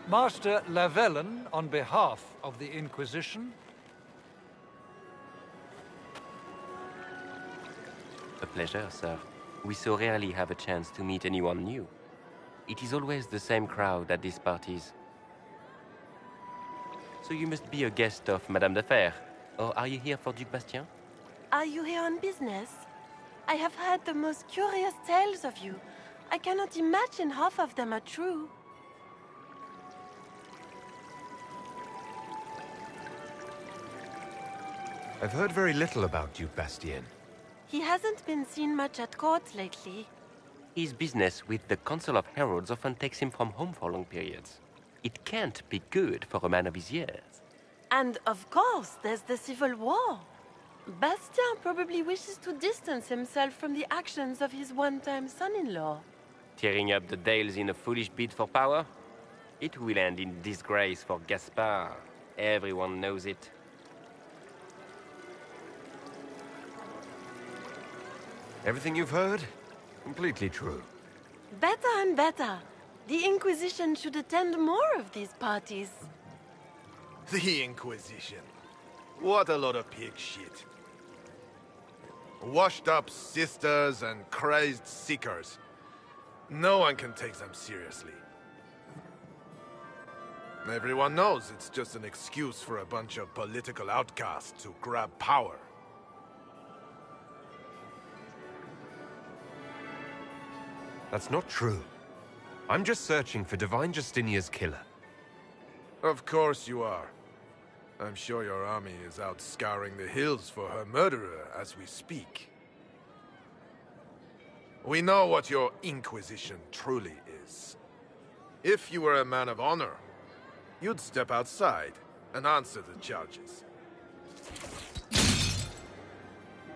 Master Lavellan, on behalf of the Inquisition. A pleasure, sir. We so rarely have a chance to meet anyone new. It is always the same crowd at these parties. So you must be a guest of Madame de Fer, or are you here for Duc Bastien? Are you here on business? I have heard the most curious tales of you. I cannot imagine half of them are true. I've heard very little about Duc Bastien. He hasn't been seen much at court lately. His business with the Council of Heralds often takes him from home for long periods. It can't be good for a man of his years. And of course, there's the civil war. Bastien probably wishes to distance himself from the actions of his one-time son-in-law. Tearing up the Dales in a foolish bid for power? It will end in disgrace for Gaspard. Everyone knows it. Everything you've heard? Completely true. Better and better. The Inquisition should attend more of these parties. The Inquisition. What a lot of pig shit. Washed up sisters and crazed seekers. No one can take them seriously. Everyone knows it's just an excuse for a bunch of political outcasts to grab power. That's not true. I'm just searching for Divine Justinia's killer. Of course you are. I'm sure your army is out scouring the hills for her murderer as we speak. We know what your Inquisition truly is. If you were a man of honor, you'd step outside and answer the charges.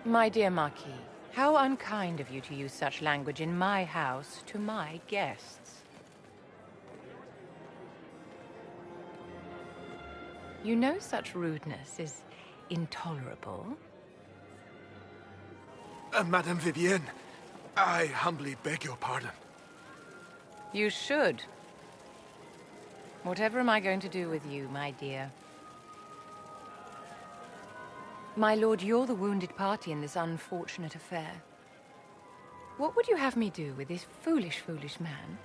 My dear Marquis, how unkind of you to use such language in my house to my guests. You know such rudeness is intolerable. Madame Vivienne, I humbly beg your pardon. You should. Whatever am I going to do with you, my dear? My lord, you're the wounded party in this unfortunate affair. What would you have me do with this foolish, foolish man?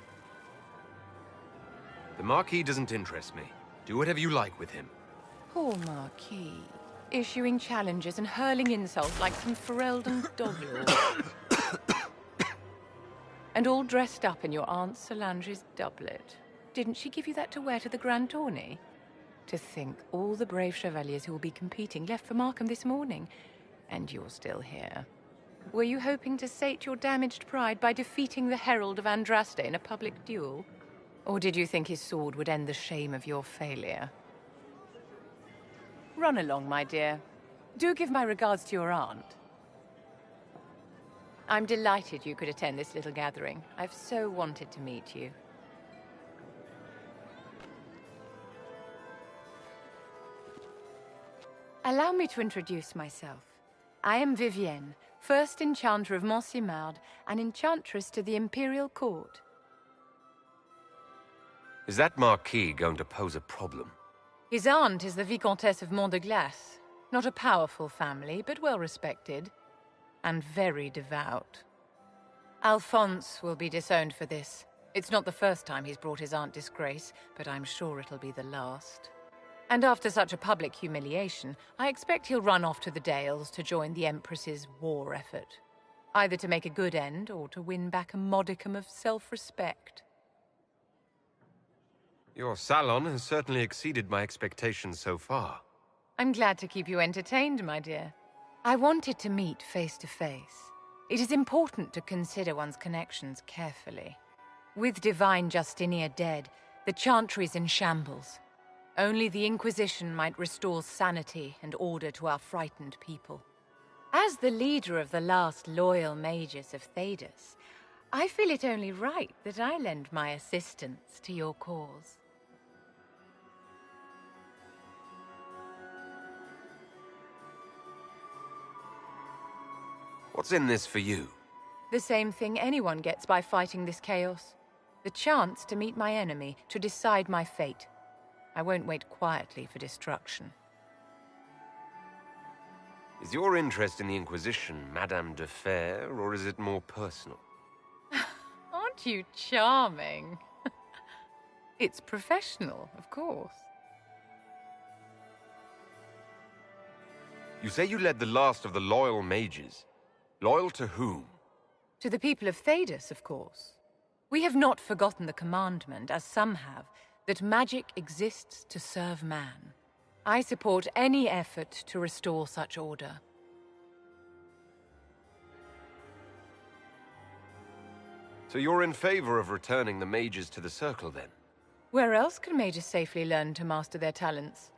The Marquis doesn't interest me. Do whatever you like with him. Poor Marquis. Issuing challenges and hurling insults like some Ferelden doglord. And all dressed up in your Aunt Solange's doublet. Didn't she give you that to wear to the Grand Tourney? To think all the brave chevaliers who will be competing left for Markham this morning, and you're still here. Were you hoping to sate your damaged pride by defeating the Herald of Andraste in a public duel? Or did you think his sword would end the shame of your failure? Run along, my dear. Do give my regards to your aunt. I'm delighted you could attend this little gathering. I've so wanted to meet you. Allow me to introduce myself. I am Vivienne, first Enchanter of Montsimard and Enchantress to the Imperial Court. Is that Marquis going to pose a problem? His aunt is the Vicomtesse of Mont de Glace. Not a powerful family, but well respected. And very devout. Alphonse will be disowned for this. It's not the first time he's brought his aunt disgrace, but I'm sure it'll be the last. And after such a public humiliation, I expect he'll run off to the Dales to join the Empress's war effort. Either to make a good end, or to win back a modicum of self-respect. Your salon has certainly exceeded my expectations so far. I'm glad to keep you entertained, my dear. I wanted to meet face to face. It is important to consider one's connections carefully. With Divine Justinia dead, the Chantry's in shambles. Only the Inquisition might restore sanity and order to our frightened people. As the leader of the last loyal mages of Thedas, I feel it only right that I lend my assistance to your cause. What's in this for you? The same thing anyone gets by fighting this chaos. The chance to meet my enemy, to decide my fate. I won't wait quietly for destruction. Is your interest in the Inquisition Madame de Fer, or is it more personal? Aren't you charming? It's professional, of course. You say you led the last of the loyal mages. Loyal to whom? To the people of Thedas, of course. We have not forgotten the commandment, as some have, that magic exists to serve man. I support any effort to restore such order. So you're in favor of returning the mages to the Circle, then? Where else can mages safely learn to master their talents?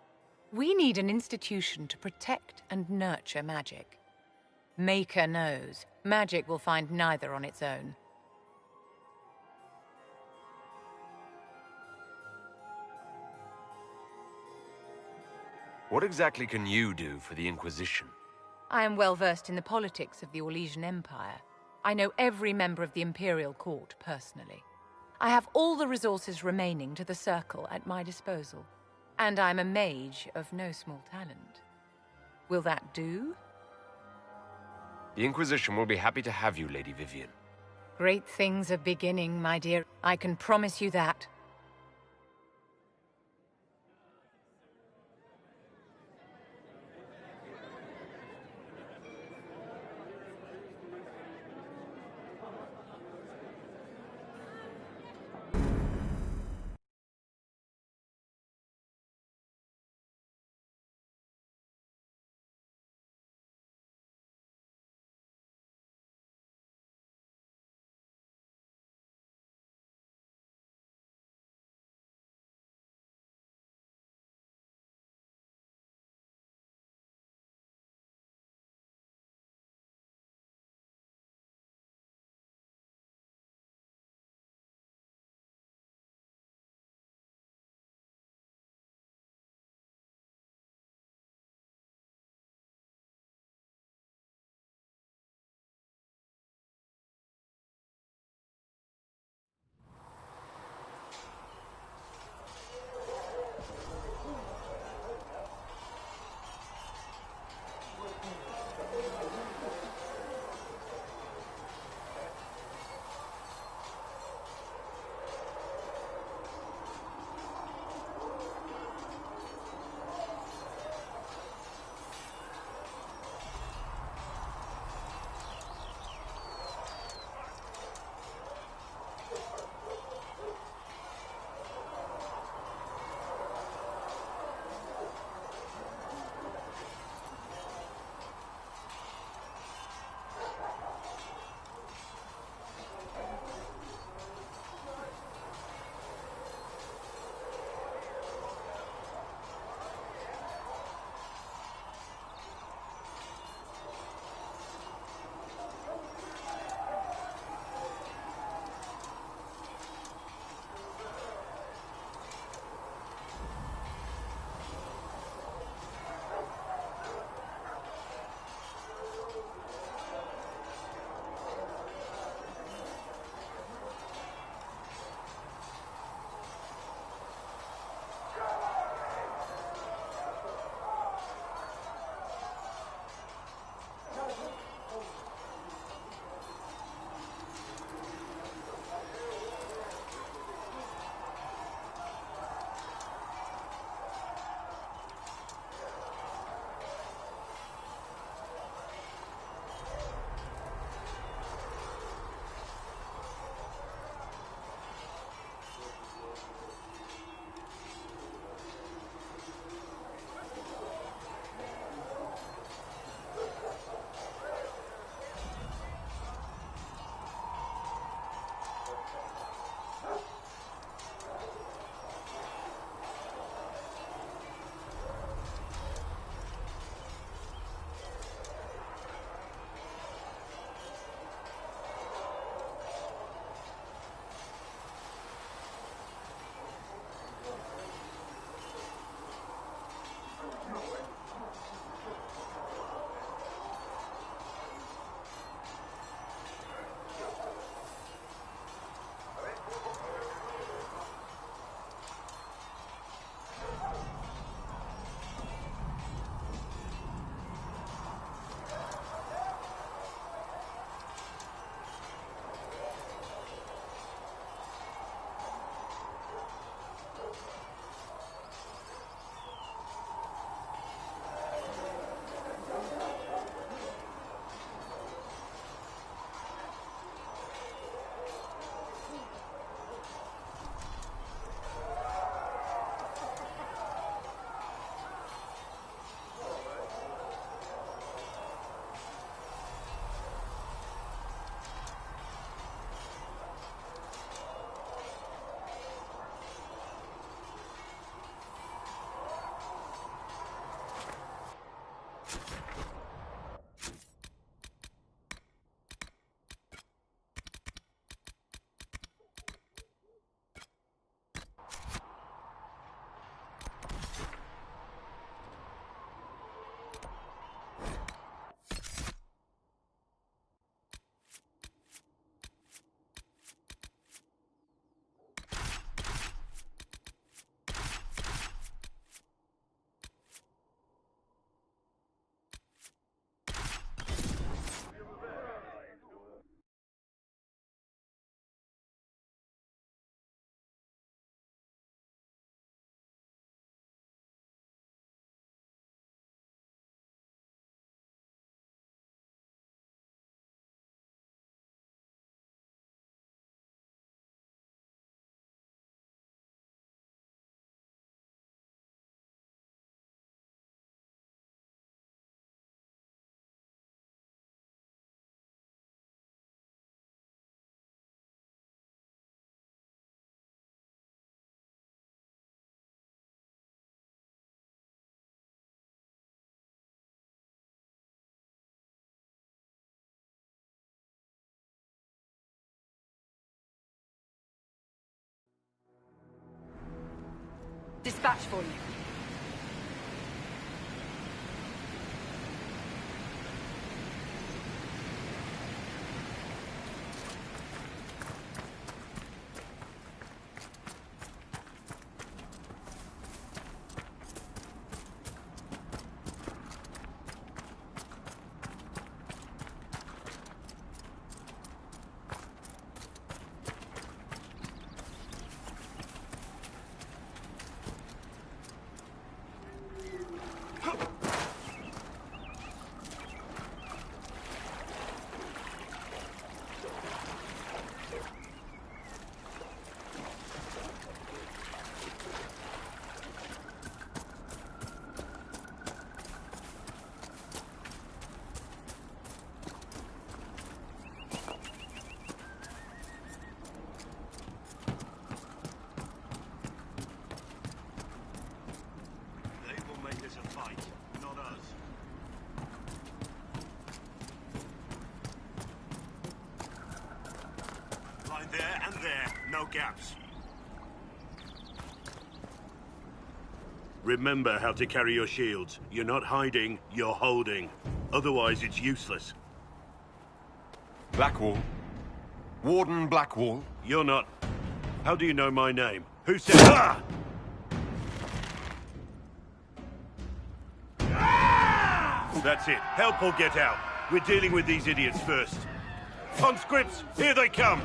We need an institution to protect and nurture magic. Maker knows, magic will find neither on its own. What exactly can you do for the Inquisition? I am well versed in the politics of the Orlesian Empire. I know every member of the Imperial Court personally. I have all the resources remaining to the Circle at my disposal. And I'm a mage of no small talent. Will that do? The Inquisition will be happy to have you, Lady Vivienne. Great things are beginning, my dear. I can promise you that. Dispatch for you. There and there, no gaps. Remember how to carry your shields. You're not hiding, you're holding. Otherwise, it's useless. Blackwall. Warden Blackwall. You're not. How do you know my name? Who said... Ah! That's it. Help or get out. We're dealing with these idiots first. Conscripts, here they come!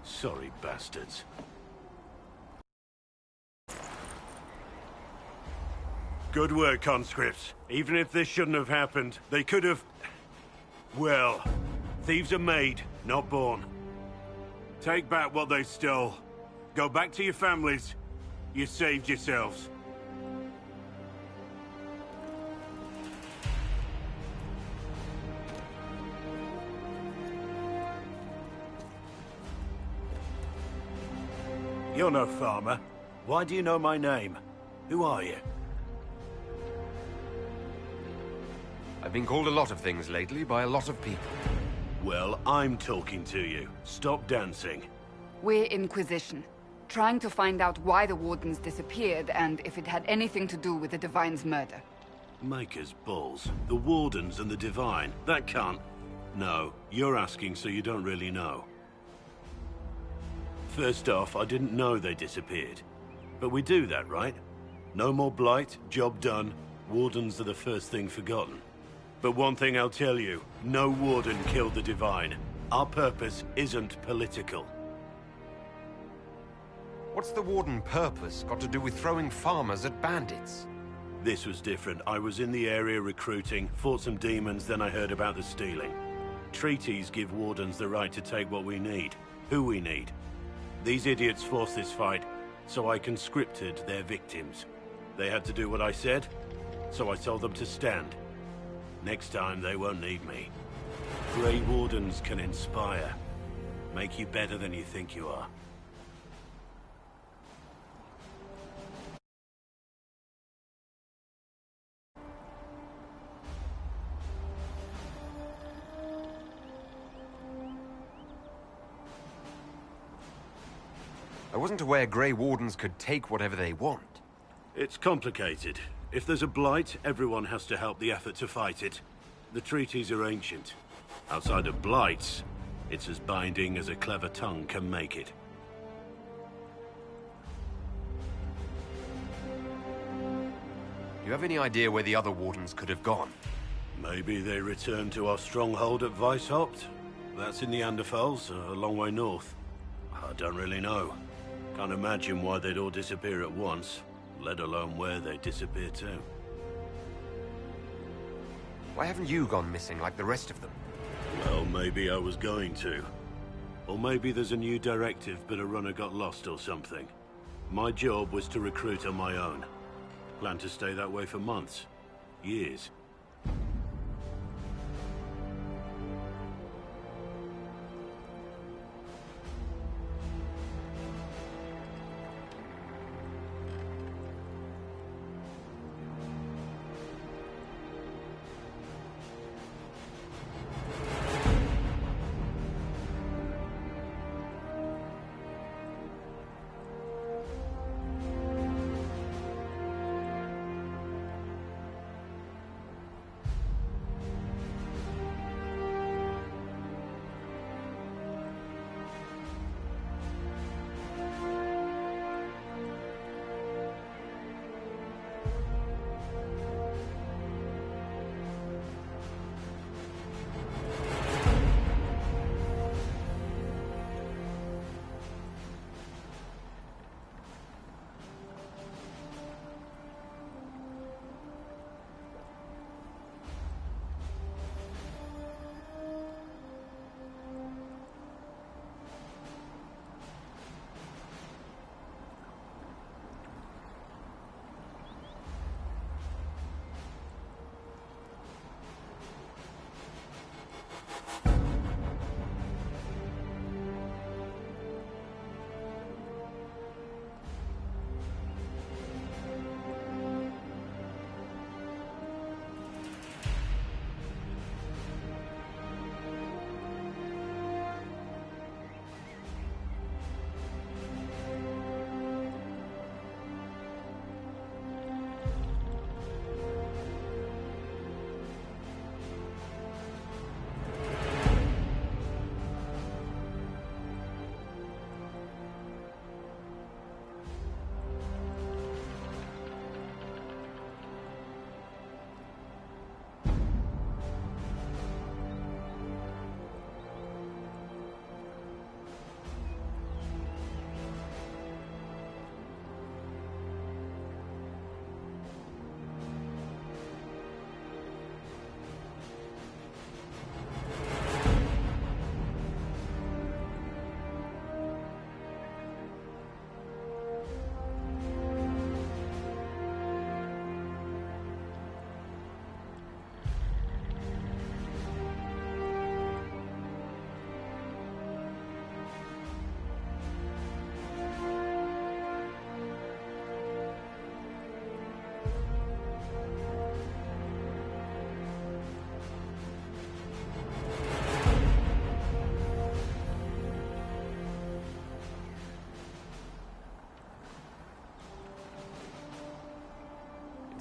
Sorry, bastards. Good work, conscripts. Even if this shouldn't have happened, they could have... Well, thieves are made, not born. Take back what they stole. Go back to your families. You saved yourselves. You're no farmer. Why do you know my name? Who are you? I've been called a lot of things lately by a lot of people. Well, I'm talking to you. Stop dancing. We're Inquisition, trying to find out why the Wardens disappeared and if it had anything to do with the Divine's murder. Maker's balls. The Wardens and the Divine. That can't... No, you're asking so you don't really know. First off, I didn't know they disappeared. But we do that, right? No more blight, job done. Wardens are the first thing forgotten. But one thing I'll tell you, no Warden killed the Divine. Our purpose isn't political. What's the Warden purpose got to do with throwing farmers at bandits? This was different. I was in the area recruiting, fought some demons, then I heard about the stealing. Treaties give Wardens the right to take what we need, who we need. These idiots forced this fight, so I conscripted their victims. They had to do what I said, so I told them to stand. Next time, they won't need me. Grey Wardens can inspire. Make you better than you think you are. I wasn't aware Grey Wardens could take whatever they want. It's complicated. If there's a blight, everyone has to help the effort to fight it. The treaties are ancient. Outside of blights, it's as binding as a clever tongue can make it. You have any idea where the other Wardens could have gone? Maybe they returned to our stronghold at Weishaupt. That's in the Anderfels, a long way north. I don't really know. Can't imagine why they'd all disappear at once, let alone where they'd disappear to. Why haven't you gone missing like the rest of them? Well, maybe I was going to. Or maybe there's a new directive, but a runner got lost or something. My job was to recruit on my own. Plan to stay that way for months. Years.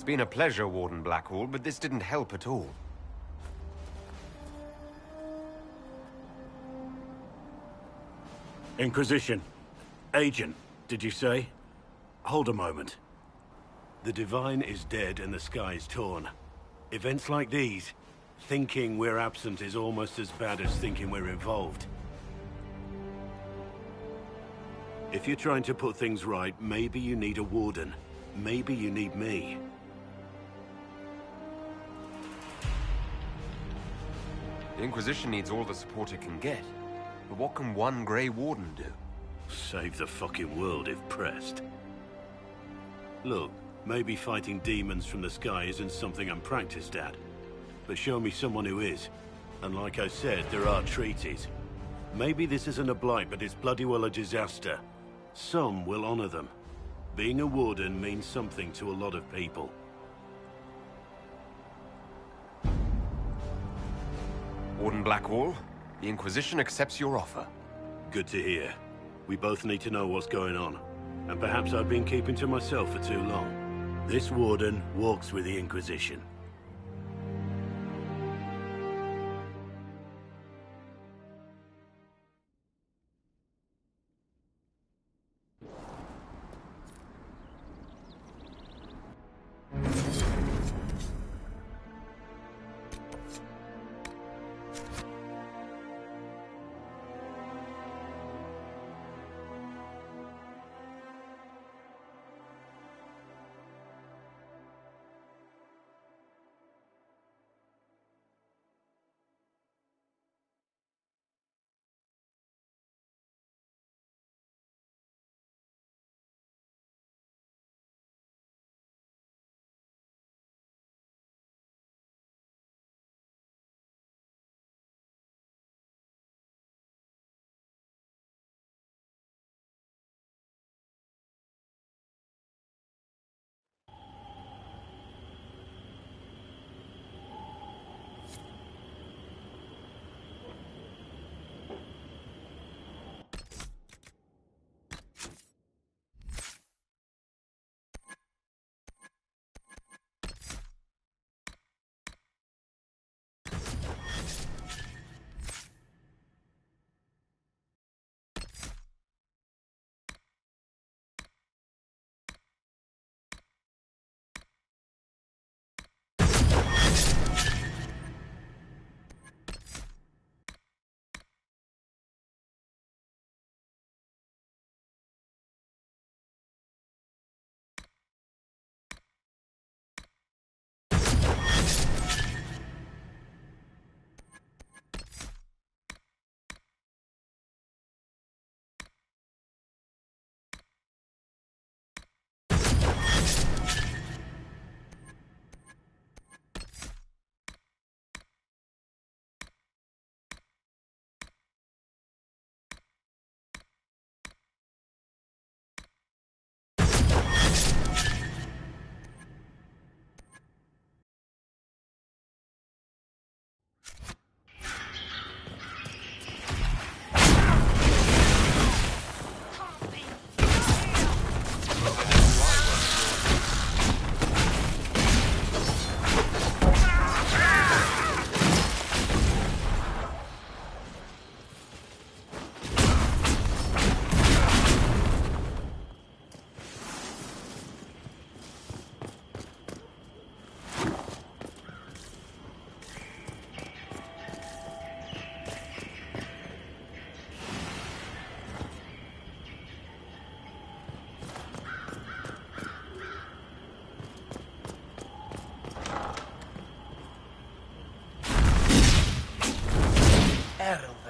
It's been a pleasure, Warden Blackwall, but this didn't help at all. Inquisition. Agent, did you say? Hold a moment. The Divine is dead and the sky is torn. Events like these, thinking we're absent is almost as bad as thinking we're involved. If you're trying to put things right, maybe you need a warden. Maybe you need me. The Inquisition needs all the support it can get. But what can one Grey Warden do? Save the fucking world if pressed. Look, maybe fighting demons from the sky isn't something I'm practiced at. But show me someone who is. And like I said, there are treaties. Maybe this isn't a blight, but it's bloody well a disaster. Some will honor them. Being a warden means something to a lot of people. Warden Blackwall, the Inquisition accepts your offer. Good to hear. We both need to know what's going on. And perhaps I've been keeping to myself for too long. This warden walks with the Inquisition.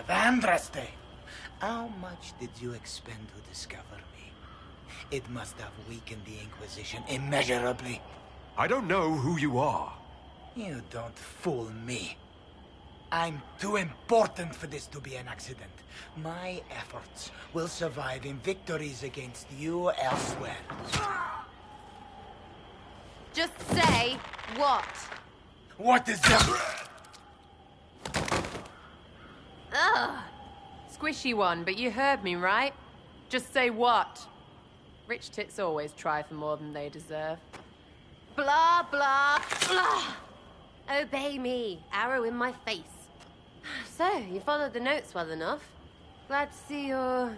Andraste, how much did you expend to discover me? It must have weakened the Inquisition immeasurably. I don't know who you are. You don't fool me. I'm too important for this to be an accident. My efforts will survive in victories against you elsewhere. Just say what? What is that? Ugh. Squishy one, but you heard me, right? Just say what? Rich tits always try for more than they deserve. Blah, blah, blah. Obey me. Arrow in my face. So, you followed the notes well enough. Glad to see you're...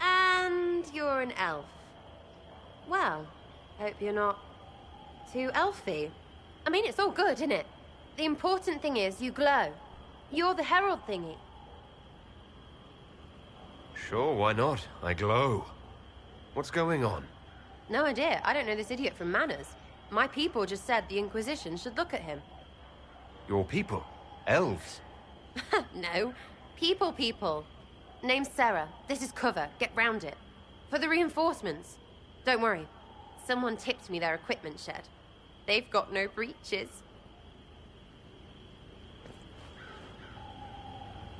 And you're an elf. Well, hope you're not too elfy. I mean, it's all good, isn't it? The important thing is you glow. You're the herald thingy. Sure, why not? I glow. What's going on? No idea. I don't know this idiot from Manners. My people just said the Inquisition should look at him. Your people? Elves? No. People. Name's Sarah. This is cover. Get round it. For the reinforcements. Don't worry. Someone tipped me their equipment shed. They've got no breaches.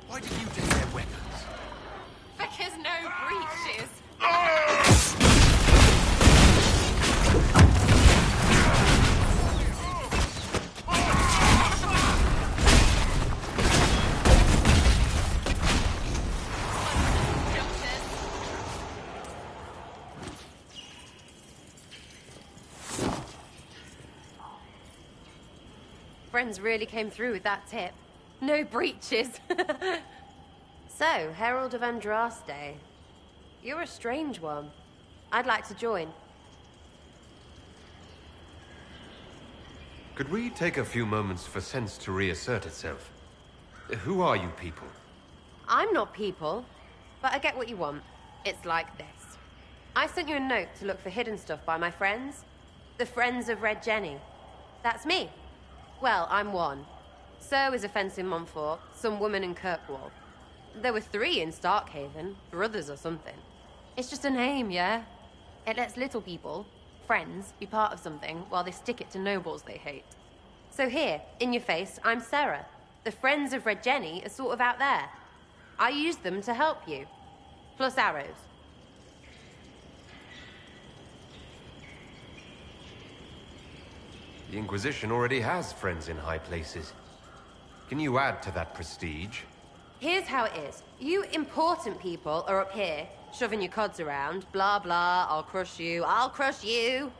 Why did you take their weapons? Because no breaches. Friends really came through with that tip. No breaches. So, Herald of Andraste. You're a strange one. I'd like to join. Could we take a few moments for sense to reassert itself? Who are you people? I'm not people, but I get what you want. It's like this. I sent you a note to look for hidden stuff by my friends. The Friends of Red Jenny. That's me. Well, I'm one. So is a fence in Montfort, some woman in Kirkwall. There were 3 in Starkhaven, brothers or something. It's just a name, yeah? It lets little people, friends, be part of something while they stick it to nobles they hate. So here, in your face, I'm Sarah. The Friends of Red Jenny are sort of out there. I use them to help you. Plus arrows. The Inquisition already has friends in high places. Can you add to that prestige? Here's how it is. You important people are up here, shoving your cods around. Blah, blah, I'll crush you. I'll crush you.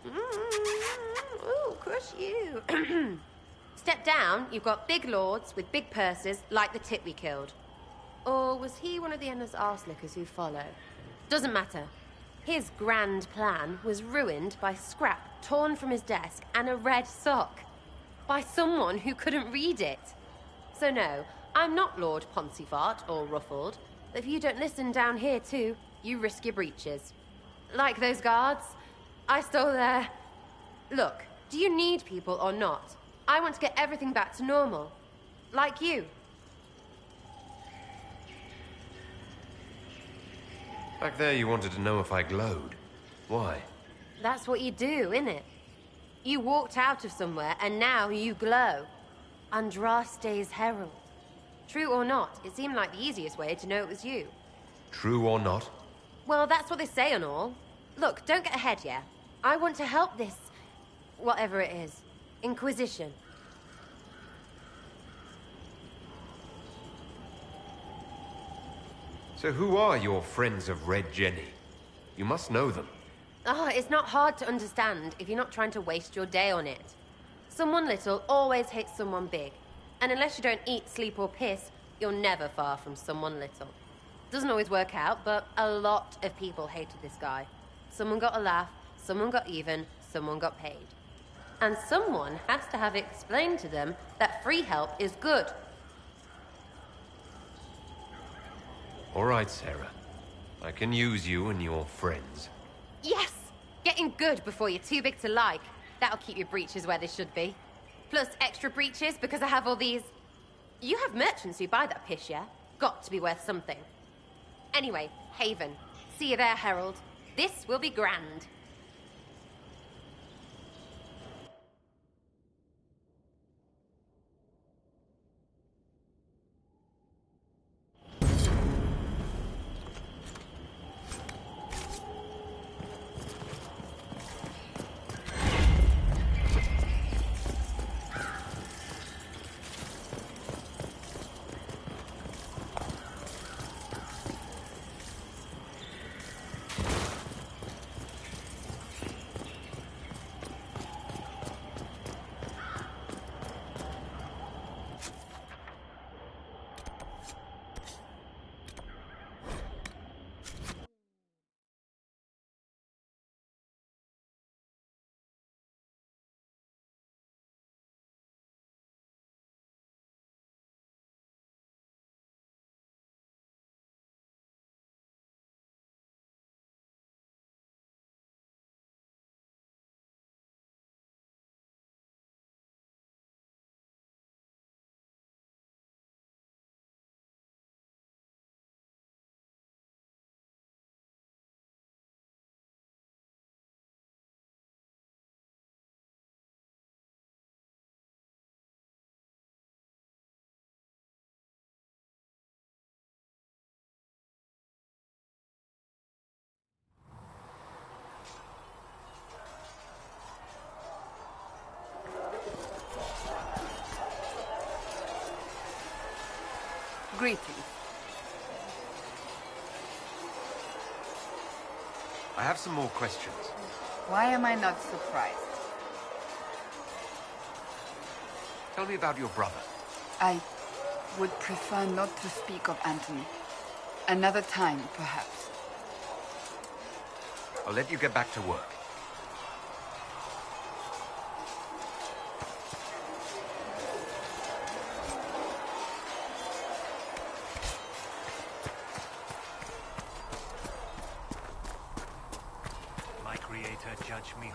Ooh, crush you. Step down, you've got big lords with big purses, like the tit we killed. Or was he one of the endless arse-lickers who follow? Doesn't matter. His grand plan was ruined by scrap torn from his desk and a red sock. By someone who couldn't read it. So no, I'm not Lord Poncyfart or Ruffled. If you don't listen down here too, you risk your breeches. Like those guards, I stole their... Look, do you need people or not? I want to get everything back to normal. Like you. Back there you wanted to know if I glowed. Why? That's what you do, innit? You walked out of somewhere and now you glow. Andraste's herald. True or not, it seemed like the easiest way to know it was you. True or not? Well, that's what they say and all. Look, don't get ahead, yeah? I want to help this... whatever it is. Inquisition. So who are your Friends of Red Jenny? You must know them. Oh, it's not hard to understand if you're not trying to waste your day on it. Someone little always hates someone big. And unless you don't eat, sleep, or piss, you're never far from someone little. Doesn't always work out, but a lot of people hated this guy. Someone got a laugh, someone got even, someone got paid. And someone has to have explained to them that free help is good. All right, Sarah. I can use you and your friends. Yes! Getting good before you're too big to like. That'll keep your breeches where they should be. Plus extra breeches because I have all these... You have merchants who buy that piss, yeah? got to be worth something. Anyway, Haven. See you there, Herald. This will be grand. Greetings. I have some more questions. Why am I not surprised? Tell me about your brother. I would prefer not to speak of Anthony. Another time, perhaps. I'll let you get back to work. My creator, judge me.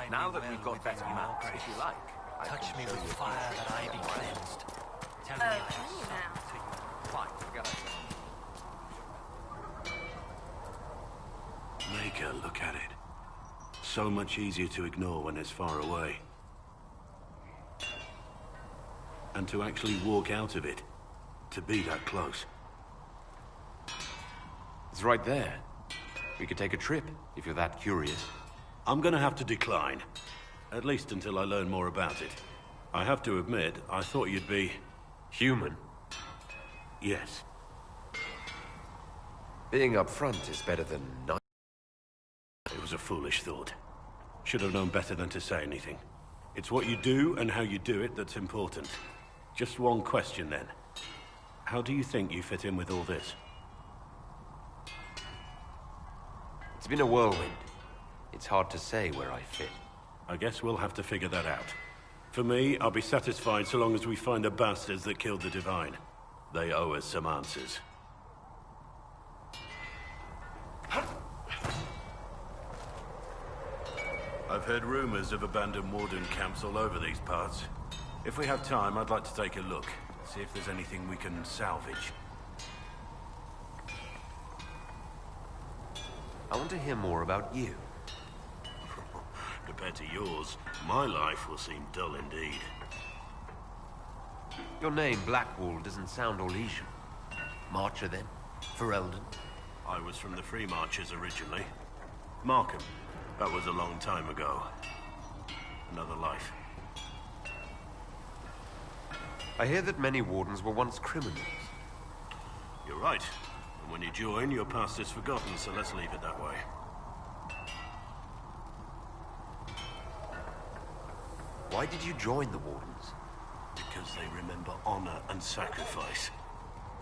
Now that we've got better maps, if you like, touch me with fire that I be cleansed. Tell me I have something to you. Fine, forget it. Maker, look at it. So much easier to ignore when it's far away. And to actually walk out of it. To be that close. It's right there. We could take a trip, if you're that curious. I'm gonna have to decline. At least until I learn more about it. I have to admit, I thought you'd be... human? Yes. Being upfront is better than not. It was a foolish thought. Should have known better than to say anything. It's what you do and how you do it that's important. Just one question then. How do you think you fit in with all this? It's been a whirlwind. It's hard to say where I fit. I guess we'll have to figure that out. For me, I'll be satisfied so long as we find the bastards that killed the Divine. They owe us some answers. I've heard rumors of abandoned Warden camps all over these parts. If we have time, I'd like to take a look. See if there's anything we can salvage. I want to hear more about you. Compared to yours, my life will seem dull indeed. Your name, Blackwall, doesn't sound Orlesian. Marcher, then? Ferelden? I was from the Free Marchers originally. Markham. That was a long time ago. Another life. I hear that many Wardens were once criminals. You're right. And when you join, your past is forgotten, so let's leave it that way. Why did you join the Wardens? Because they remember honor and sacrifice.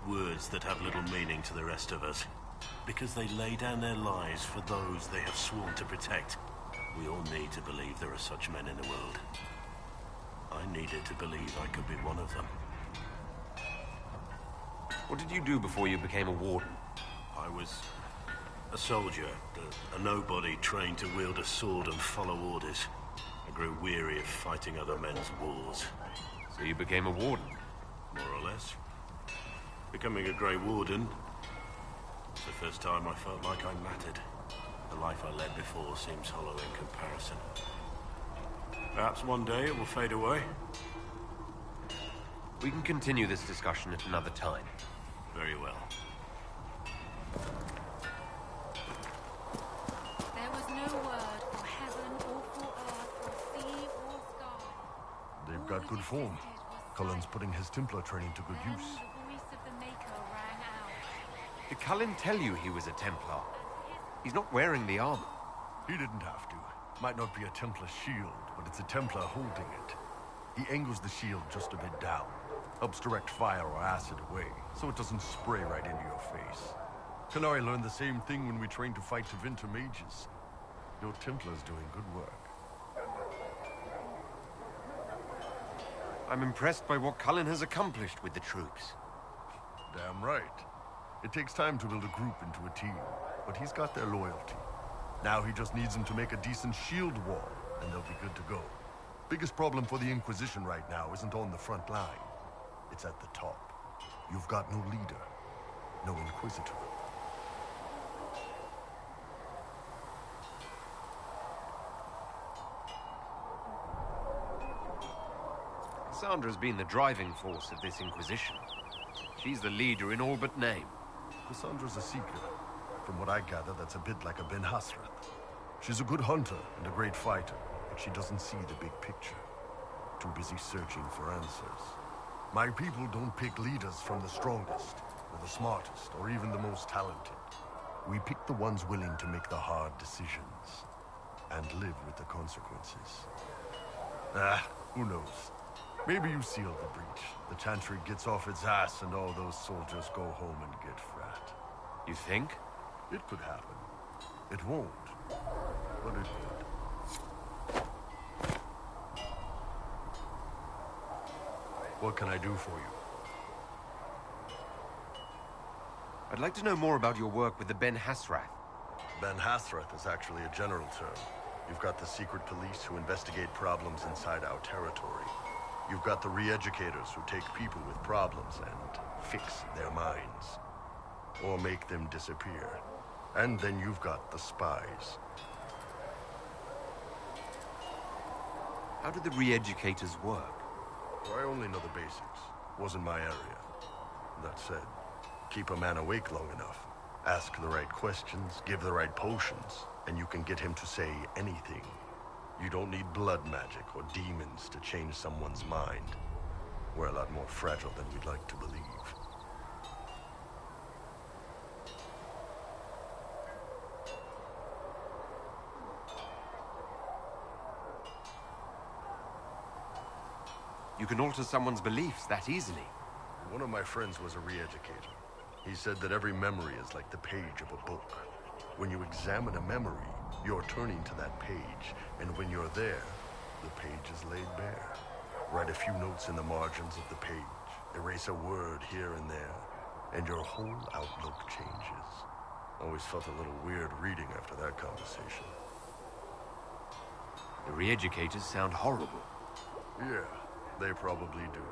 Words that have little meaning to the rest of us. Because they lay down their lives for those they have sworn to protect. We all need to believe there are such men in the world. I needed to believe I could be one of them. What did you do before you became a Warden? I was a soldier, a nobody trained to wield a sword and follow orders. I grew weary of fighting other men's wars. So you became a Warden? More or less. Becoming a Grey Warden, was the first time I felt like I mattered. The life I led before seems hollow in comparison. Perhaps one day it will fade away. We can continue this discussion at another time. Very well. There was no word for heaven or for earth or sea or sky. They've got good form. Cullen's putting his Templar training to good use. The voice of the Maker rang out. Did Cullen tell you he was a Templar? He's not wearing the armor. He didn't have to. Might not be a Templar shield, but it's a Templar holding it. He angles the shield just a bit down. Helps direct fire or acid away, so it doesn't spray right into your face. Canary learned the same thing when we trained to fight Tevinter mages. Your Templar's doing good work. I'm impressed by what Cullen has accomplished with the troops. Damn right. It takes time to build a group into a team, but he's got their loyalty. Now he just needs them to make a decent shield wall, and they'll be good to go. Biggest problem for the Inquisition right now isn't on the front line. It's at the top. You've got no leader, no Inquisitor. Cassandra's been the driving force of this Inquisition. She's the leader in all but name. Cassandra's a seeker. From what I gather, that's a bit like a Ben Hasrath. She's a good hunter and a great fighter, but she doesn't see the big picture. Too busy searching for answers. My people don't pick leaders from the strongest, or the smartest, or even the most talented. We pick the ones willing to make the hard decisions, and live with the consequences. Who knows? Maybe you seal the breach. The Chantry gets off its ass and all those soldiers go home and get fat. You think? It could happen. It won't, but it could. What can I do for you? I'd like to know more about your work with the Ben Hasrath. Ben Hasrath is actually a general term. You've got the secret police who investigate problems inside our territory. You've got the re-educators who take people with problems and fix their minds. Or make them disappear. And then you've got the spies. How do the re-educators work? I only know the basics. Wasn't my area. That said, keep a man awake long enough. Ask the right questions, give the right potions, and you can get him to say anything. You don't need blood magic or demons to change someone's mind. We're a lot more fragile than we'd like to believe. You can alter someone's beliefs that easily. One of my friends was a re-educator. He said that every memory is like the page of a book. When you examine a memory, you're turning to that page, and when you're there, the page is laid bare. Write a few notes in the margins of the page, erase a word here and there, and your whole outlook changes. Always felt a little weird reading after that conversation. The re-educators sound horrible. Yeah, they probably do.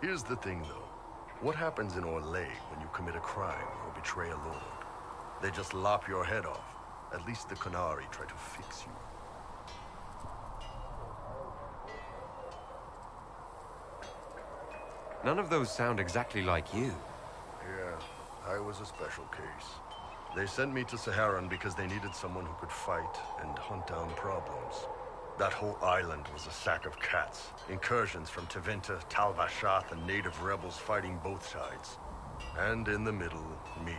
Here's the thing, though. What happens in Orlais when you commit a crime or betray a lord? They just lop your head off. At least the Qunari try to fix you. None of those sound exactly like you. Yeah, I was a special case. They sent me to Saharan because they needed someone who could fight and hunt down problems. That whole island was a sack of cats. Incursions from Tevinter, Tal Vashath, and native rebels fighting both sides. And in the middle, me,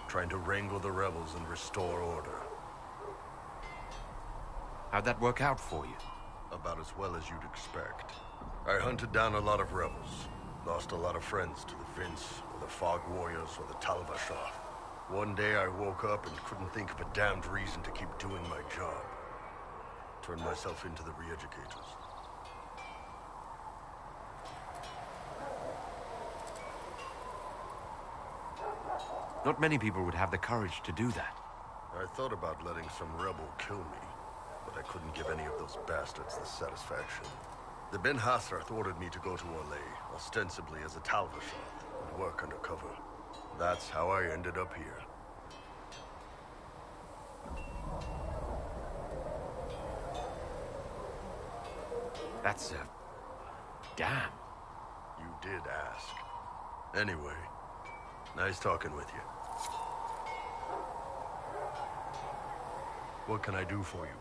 trying to wrangle the rebels and restore order. How'd that work out for you? About as well as you'd expect. I hunted down a lot of rebels. Lost a lot of friends to the Vince, or the Fog Warriors, or the Tal Vashath. One day I woke up and couldn't think of a damned reason to keep doing my job. Turned myself into the re-educators. Not many people would have the courage to do that. I thought about letting some rebel kill me, but I couldn't give any of those bastards the satisfaction. The Ben Hasrath ordered me to go to Orlais, ostensibly as a Tal Vashath, and work undercover. That's how I ended up here. That's damn. You did ask. Anyway, nice talking with you. What can I do for you?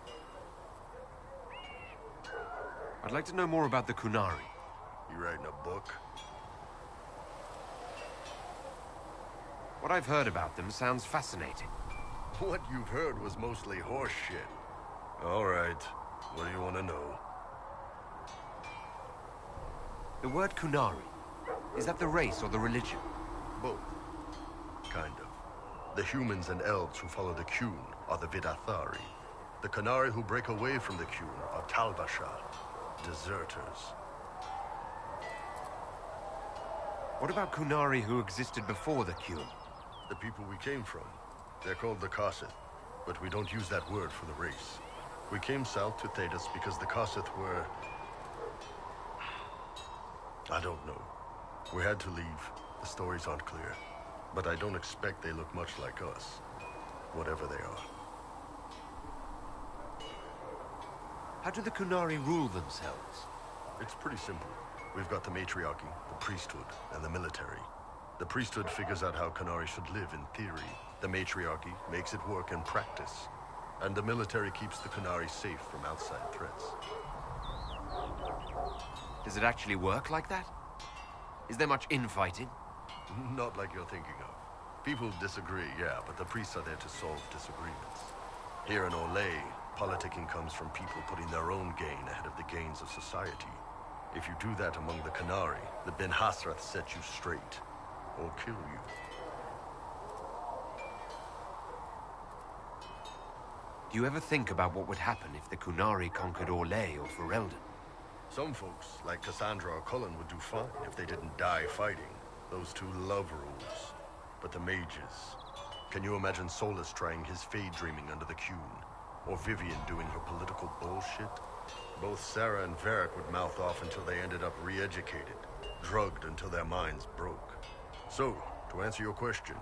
I'd like to know more about the Qunari. You writing a book? What I've heard about them sounds fascinating. What you've heard was mostly horse shit. All right, what do you want to know? The word Qunari, is that the race or the religion? Both. Kind of. The humans and elves who follow the Qun are the Vidathari. The Qunari who break away from the Qun are Tal Vashath, deserters. What about Qunari who existed before the Qun? The people we came from. They're called the Kossith, but we don't use that word for the race. We came south to Thedas because the Kossith were... I don't know. We had to leave. The stories aren't clear. But I don't expect they look much like us. Whatever they are. How do the Qunari rule themselves? It's pretty simple. We've got the matriarchy, the priesthood, and the military. The priesthood figures out how Qunari should live in theory. The matriarchy makes it work in practice. And the military keeps the Qunari safe from outside threats. Does it actually work like that? Is there much infighting? Not like you're thinking of. People disagree, yeah, but the priests are there to solve disagreements. Here in Orlais, politicking comes from people putting their own gain ahead of the gains of society. If you do that among the Qunari, the Ben Hasrath set you straight, or kill you. Do you ever think about what would happen if the Qunari conquered Orlais or Ferelden? Some folks, like Cassandra or Cullen, would do fine if they didn't die fighting. Those two love rules. But the mages... Can you imagine Solus trying his fade dreaming under the Qun? Or Vivian doing her political bullshit? Both Sarah and Varric would mouth off until they ended up re-educated, drugged until their minds broke. So, to answer your question,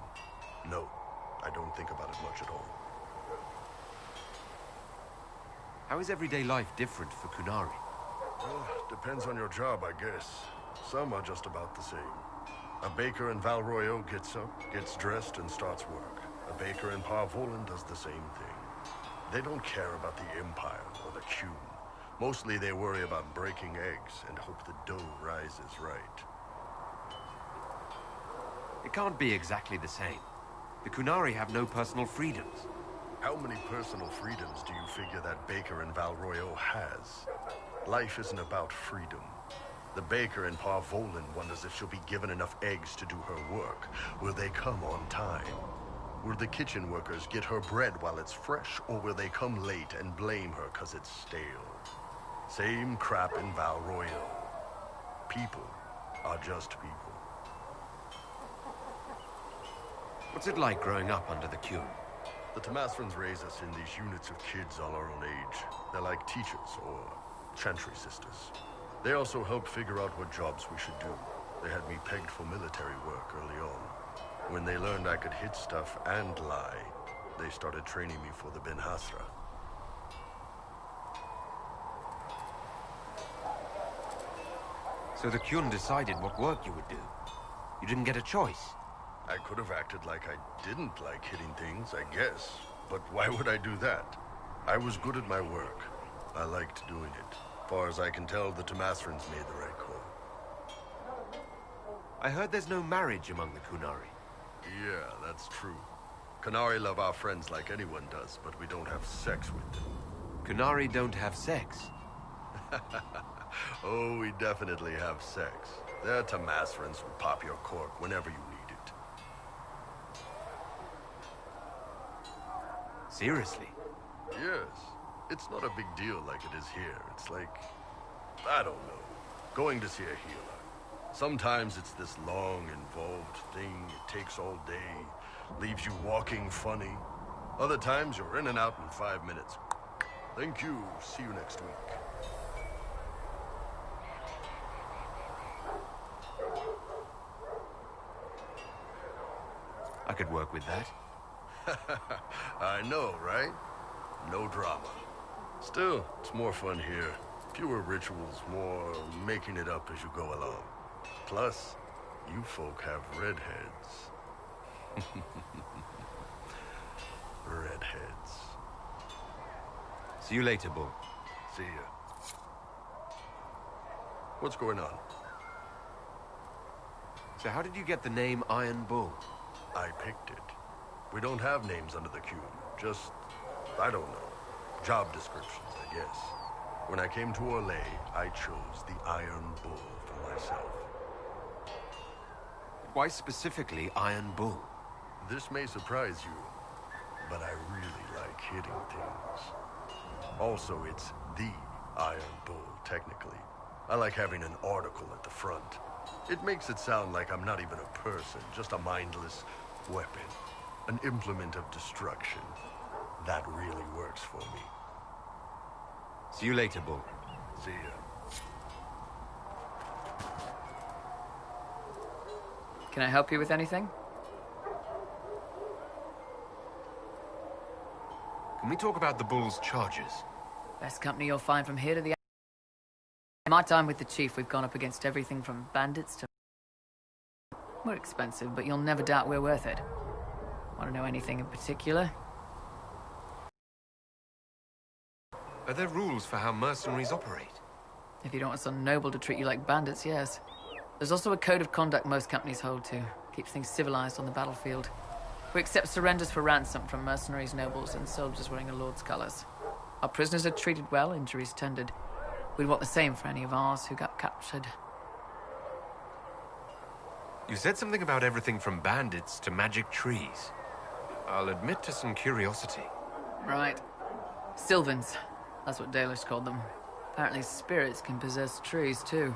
no, I don't think about it much at all. How is everyday life different for Qunari? Well, depends on your job, I guess. Some are just about the same. A baker in Val Royeaux gets up, gets dressed, and starts work. A baker in Parvolan does the same thing. They don't care about the Empire or the Qun. Mostly they worry about breaking eggs and hope the dough rises right. It can't be exactly the same. The Qunari have no personal freedoms. How many personal freedoms do you figure that baker in Val Royeaux has? Life isn't about freedom. The baker in Parvolan wonders if she'll be given enough eggs to do her work. Will they come on time? Will the kitchen workers get her bread while it's fresh, or will they come late and blame her 'cause it's stale? Same crap in Val Royale. People are just people. What's it like growing up under the Qun? The Tamasrans raise us in these units of kids all our own age. They're like teachers or chantry sisters. They also help figure out what jobs we should do. They had me pegged for military work early on. When they learned I could hit stuff and lie, they started training me for the Ben Hasra. So the Qun decided what work you would do. You didn't get a choice. I could have acted like I didn't like hitting things, I guess. But why would I do that? I was good at my work. I liked doing it. Far as I can tell, the Tamasrans made the right call. I heard there's no marriage among the Qunari. Yeah, that's true. Qunari love our friends like anyone does, but we don't have sex with them. Qunari don't have sex? Oh, we definitely have sex. Their Tamasrans will pop your cork whenever you need it. Seriously? Yes. It's not a big deal like it is here. It's like, I don't know, going to see a healer. Sometimes it's this long, involved thing. It takes all day, leaves you walking funny. Other times you're in and out in 5 minutes. Thank you. See you next week. I could work with that. I know, right? No drama. Still, it's more fun here. Fewer rituals, more making it up as you go along. Plus, you folk have redheads. Redheads. See you later, Bull. See ya. What's going on? So how did you get the name Iron Bull? I picked it. We don't have names under the Qun. Just, I don't know. Job descriptions, I guess. When I came to Orlais, I chose the Iron Bull for myself. Why specifically Iron Bull? This may surprise you, but I really like hitting things. Also, it's the Iron Bull, technically. I like having an article at the front. It makes it sound like I'm not even a person, just a mindless weapon. An implement of destruction. That really works for me. See you later, Bull. See ya. Can I help you with anything? Can we talk about the Bull's charges? Best company you'll find from here to the... In my time with the Chief, we've gone up against everything from bandits to... We're expensive, but you'll never doubt we're worth it. Want to know anything in particular? Are there rules for how mercenaries operate? If you don't want some noble to treat you like bandits, yes. There's also a code of conduct most companies hold to. Keeps things civilized on the battlefield. We accept surrenders for ransom from mercenaries, nobles, and soldiers wearing a lord's colors. Our prisoners are treated well, injuries tended. We'd want the same for any of ours who got captured. You said something about everything from bandits to magic trees. I'll admit to some curiosity. Right. Sylvans. That's what Dalish called them. Apparently spirits can possess trees, too.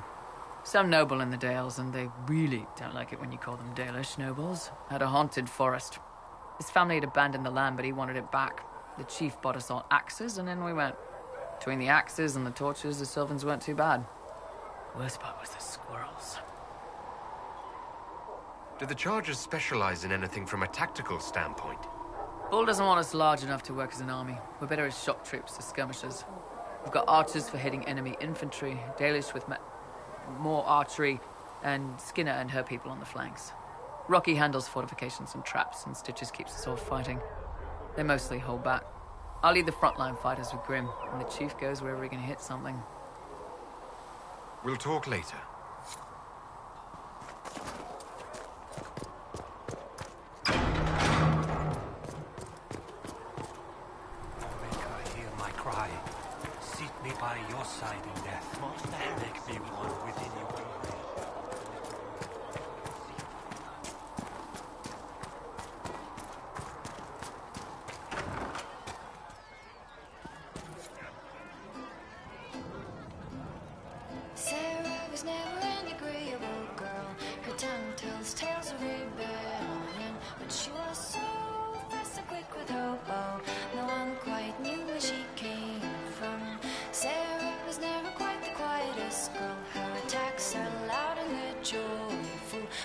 Some noble in the Dales, and they really don't like it when you call them Dalish nobles, had a haunted forest. His family had abandoned the land, but he wanted it back. The chief bought us all axes, and in we went. Between the axes and the torches, the Sylvans weren't too bad. The worst part was the squirrels. Do the Chargers specialize in anything from a tactical standpoint? Bull doesn't want us large enough to work as an army. We're better as shock troops, as skirmishers. We've got archers for hitting enemy infantry, Dalish with more archery, and Skinner and her people on the flanks. Rocky handles fortifications and traps, and Stitches keeps us all fighting. They mostly hold back. I'll lead the frontline fighters with Grim, and the Chief goes wherever he can hit something. We'll talk later. Hear my cry. Seat me by your side in death. Make me one within you.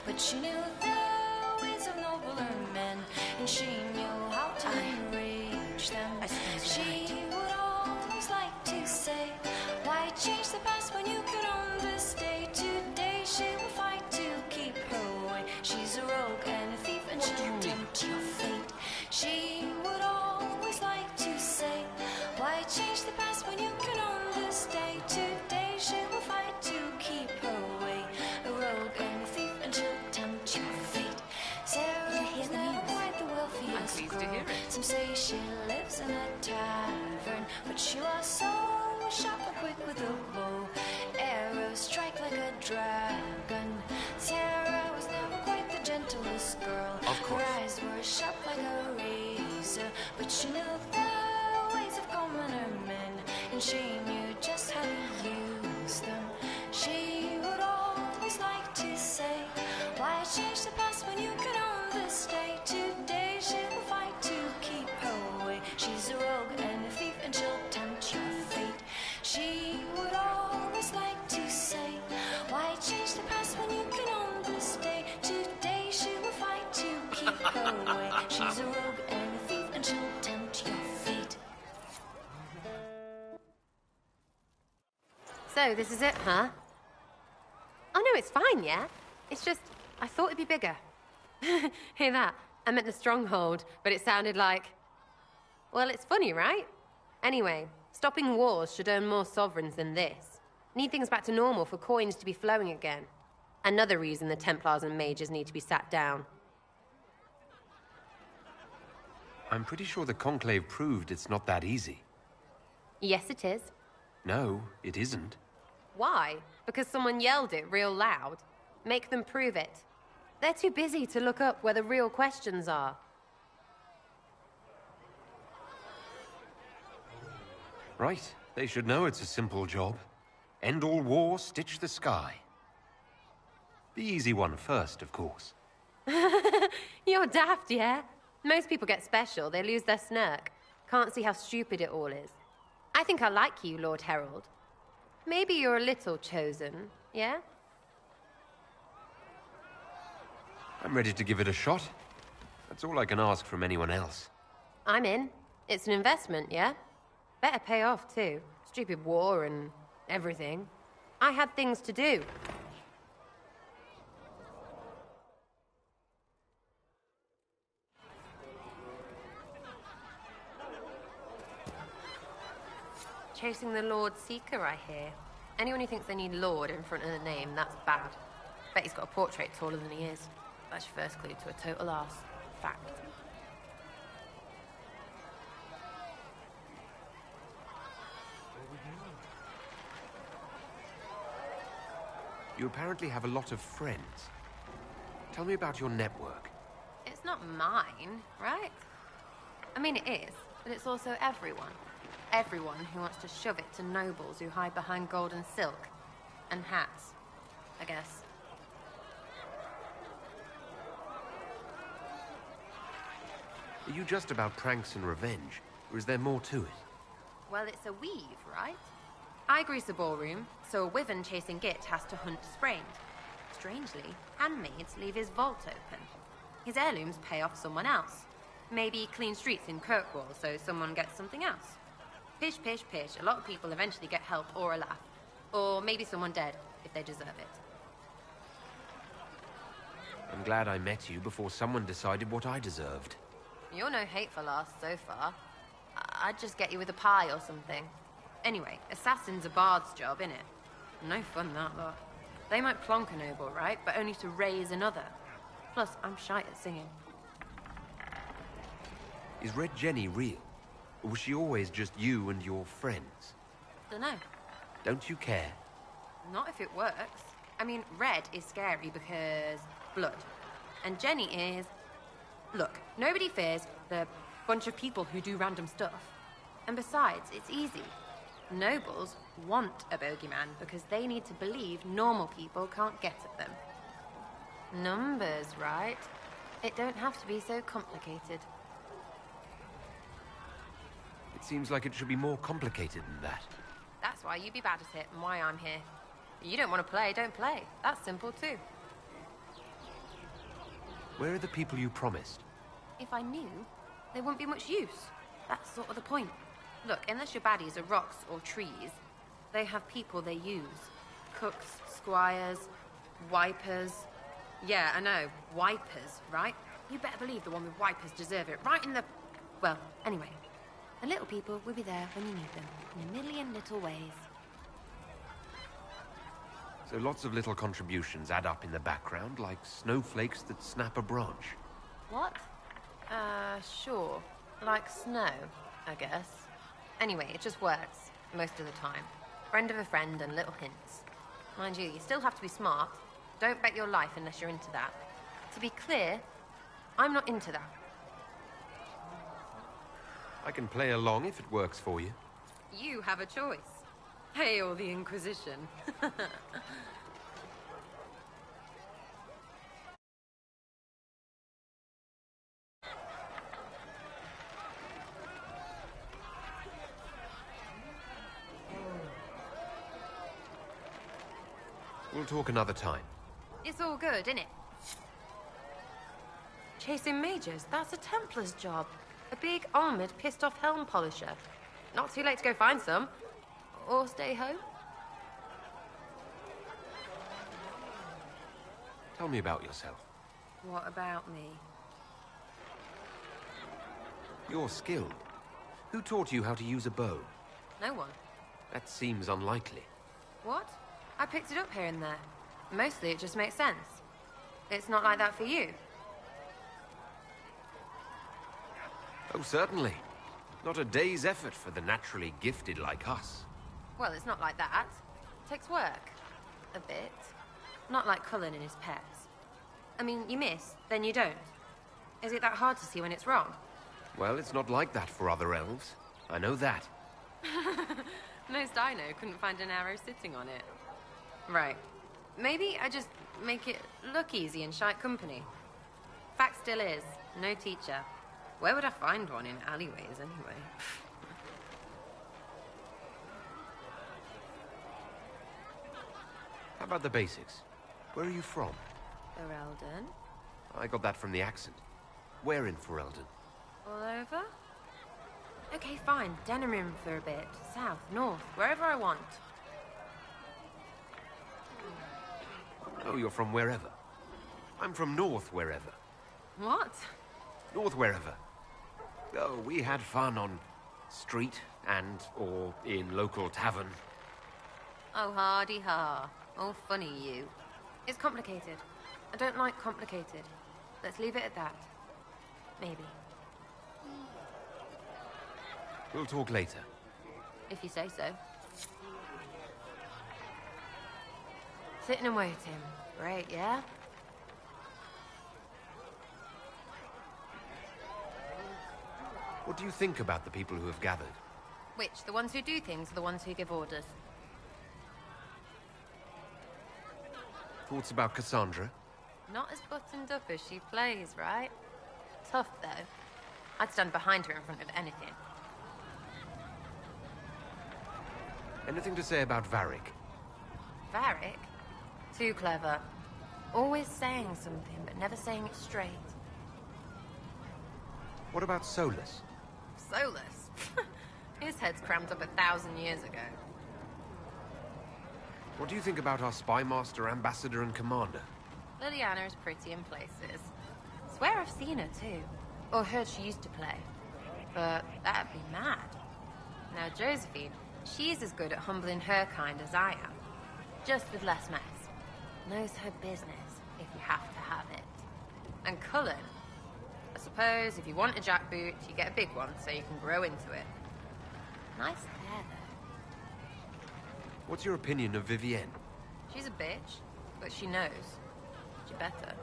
but she knew the ways of nobler men, and she knew how to enrage them. She would always like to say, why change the past when you could own this day? Today she will fight to keep her way. She's a rogue and a thief, and she'll tempt your fate. She would always like to say, why change the past when you can own this day? Today she will fight to keep her way. A rogue and a thief, and she'll tempt your fate. Sarah is never quite the wealthiest girl. Some say she lives in a tavern, but she was so sharp and quick with a bow. Arrows strike like a dragon. Sarah was never quite the gentlest girl. Her eyes were sharp like a razor, but she knew the ways of commoner men, and she knew just how to use them. She would always like to say, why change the past when you could own this day? Today she will fight to keep her way. She's a rogue and a thief, and she'll tempt your fate. She would always like to say, why change the past when you can own this day? Today she will fight to keep her way. She's a rogue and a thief, and she'll tempt your fate. So, this is it, huh? Oh no, it's fine, yeah? It's just, I thought it'd be bigger. Hear that? I meant the stronghold, but it sounded like... Well, it's funny, right? Anyway, stopping wars should earn more sovereigns than this. Need things back to normal for coins to be flowing again. Another reason the Templars and mages need to be sat down. I'm pretty sure the Conclave proved it's not that easy. Yes, it is. No, it isn't. Why? Because someone yelled it real loud? Make them prove it. They're too busy to look up where the real questions are. Right. They should know it's a simple job. End all war, stitch the sky. The easy one first, of course. You're daft, yeah? Most people get special, they lose their snark. Can't see how stupid it all is. I think I like you, Lord Herald. Maybe you're a little chosen, yeah? I'm ready to give it a shot. That's all I can ask from anyone else. I'm in. It's an investment, yeah? Better pay off, too. Stupid war and everything. I had things to do. Chasing the Lord Seeker, I hear. Anyone who thinks they need Lord in front of the name, that's bad. Bet he's got a portrait taller than he is. That's your first clue to a total arse. Fact. You apparently have a lot of friends. Tell me about your network. It's not mine, right? I mean, it is, but it's also everyone. Everyone who wants to shove it to nobles who hide behind gold and silk. And hats, I guess. Are you just about pranks and revenge, or is there more to it? Well, it's a weave, right? I grease a ballroom, so a wyvern chasing Git has to hunt Sprained. Strangely, handmaids leave his vault open. His heirlooms pay off someone else. Maybe clean streets in Kirkwall, so someone gets something else. Pish, pish, pish. A lot of people eventually get help or a laugh. Or maybe someone dead, if they deserve it. I'm glad I met you before someone decided what I deserved. You're no hateful ass so far. I'd just get you with a pie or something. Anyway, assassin's a bard's job, innit? No fun, that lot. They might plonk a noble, right? But only to raise another. Plus, I'm shite at singing. Is Red Jenny real? Or was she always just you and your friends? Dunno. Don't you care? Not if it works. I mean, Red is scary because... blood. And Jenny is... Look, nobody fears the bunch of people who do random stuff. And besides, it's easy. Nobles want a bogeyman because they need to believe normal people can't get at them. Numbers, right? It don't have to be so complicated. It seems like it should be more complicated than that. That's why you be bad at it and why I'm here. You don't want to play, don't play. That's simple too. Where are the people you promised? If I knew, they wouldn't be much use. That's sort of the point. Look, unless your baddies are rocks or trees, they have people they use. Cooks, squires, wipers. Yeah, I know, wipers, right? You better believe the one with wipers deserve it, right in the... Well, anyway. The little people will be there when you need them, in a million little ways. So lots of little contributions add up in the background, like snowflakes that snap a branch. What? Sure. Like snow, I guess. Anyway, it just works, most of the time. Friend of a friend and little hints. Mind you, you still have to be smart. Don't bet your life unless you're into that. To be clear, I'm not into that. I can play along if it works for you. You have a choice. Hail the Inquisition. We'll talk another time. It's all good, isn't it? Chasing mages, that's a Templar's job. A big, armoured, pissed-off helm polisher. Not too late to go find some. Or stay home. Tell me about yourself. What about me? You're skilled. Who taught you how to use a bow? No one. That seems unlikely. What? I picked it up here and there. Mostly it just makes sense. It's not like that for you. Oh, certainly. Not a day's effort for the naturally gifted like us. Well, it's not like that. It takes work. A bit. Not like Cullen and his pets. I mean, you miss, then you don't. Is it that hard to see when it's wrong? Well, it's not like that for other elves. I know that. Most I know couldn't find an arrow sitting on it. Right. Maybe I just make it look easy in shite company. Fact still is, no teacher. Where would I find one in alleyways, anyway? How about the basics? Where are you from? Ferelden? I got that from the accent. Where in Ferelden? All over? Okay, fine. Denerim for a bit. South, north, wherever I want. Oh, you're from wherever. I'm from north wherever. What? North wherever. Oh, we had fun on street or in local tavern. Oh, hardy ha. Oh, funny you. It's complicated. I don't like complicated. Let's leave it at that. Maybe. We'll talk later. If you say so. Sitting and waiting. Great, yeah? What do you think about the people who have gathered? Which? The ones who do things or the ones who give orders? Thoughts about Cassandra? Not as buttoned up as she plays, right? Tough, though. I'd stand behind her in front of anything. Anything to say about Varric? Varric? Too clever. Always saying something, but never saying it straight. What about Solus? Solus? His head's crammed up 1,000 years ago. What do you think about our spymaster, ambassador, and commander? Liliana is pretty in places. Swear I've seen her, too. Or heard she used to play. But that'd be mad. Now, Josephine, she's as good at humbling her kind as I am. Just with less mess. Knows her business, if you have to have it. And Cullen? I suppose if you want a jackboot, you get a big one so you can grow into it. Nice hair, though. What's your opinion of Vivienne? She's a bitch, but she knows. She better.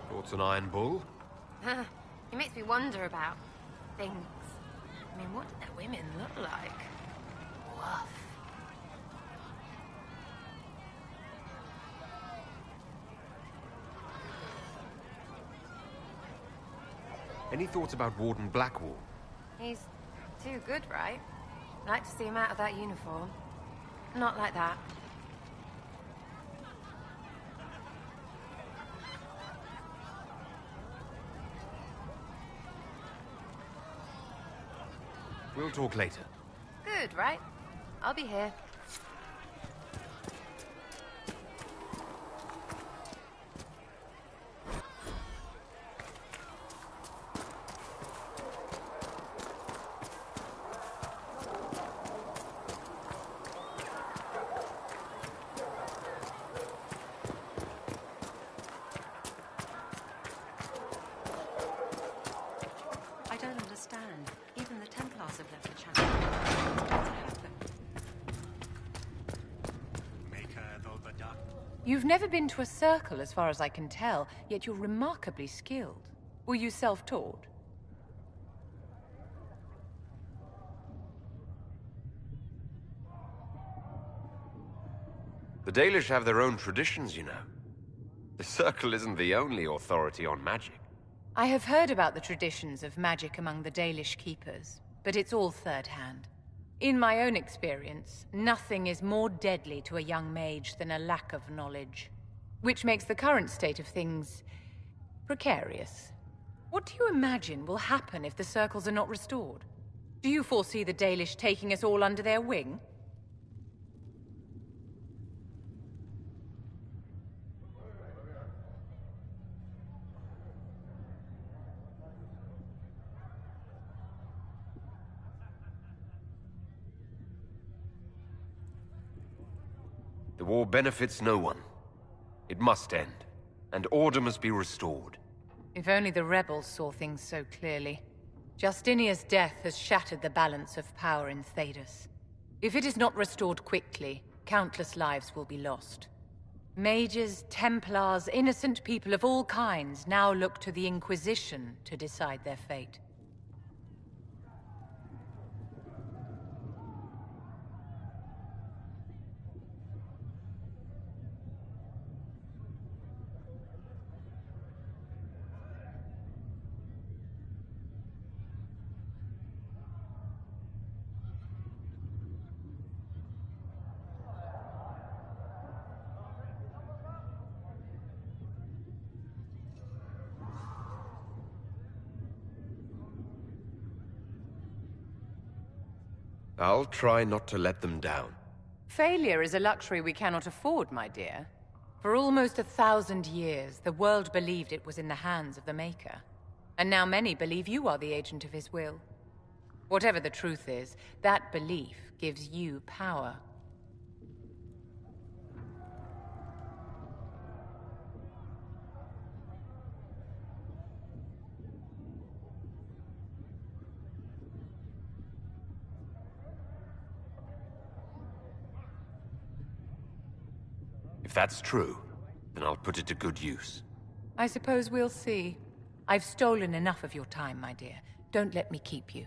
Thoughts on Iron Bull? He makes me wonder about things. I mean, what do their women look like? Woof. Any thoughts about Warden Blackwall? He's too good, right? I'd like to see him out of that uniform. Not like that. We'll talk later. Good, right? I'll be here. I don't understand. Even the Templars have left the channel. What's happened? You've never been to a circle, as far as I can tell, yet you're remarkably skilled. Were you self-taught? The Dalish have their own traditions, you know. The Circle isn't the only authority on magic. I have heard about the traditions of magic among the Dalish keepers, but it's all third-hand. In my own experience, nothing is more deadly to a young mage than a lack of knowledge, which makes the current state of things precarious. What do you imagine will happen if the circles are not restored? Do you foresee the Dalish taking us all under their wing? The war benefits no one. It must end, and order must be restored. If only the rebels saw things so clearly. Justinia's death has shattered the balance of power in Thedas. If it is not restored quickly, countless lives will be lost. Mages, Templars, innocent people of all kinds now look to the Inquisition to decide their fate. I'll try not to let them down. Failure is a luxury we cannot afford, my dear. For almost 1,000 years, the world believed it was in the hands of the Maker. And now many believe you are the agent of his will. Whatever the truth is, that belief gives you power. If that's true, then I'll put it to good use. I suppose we'll see. I've stolen enough of your time, my dear. Don't let me keep you.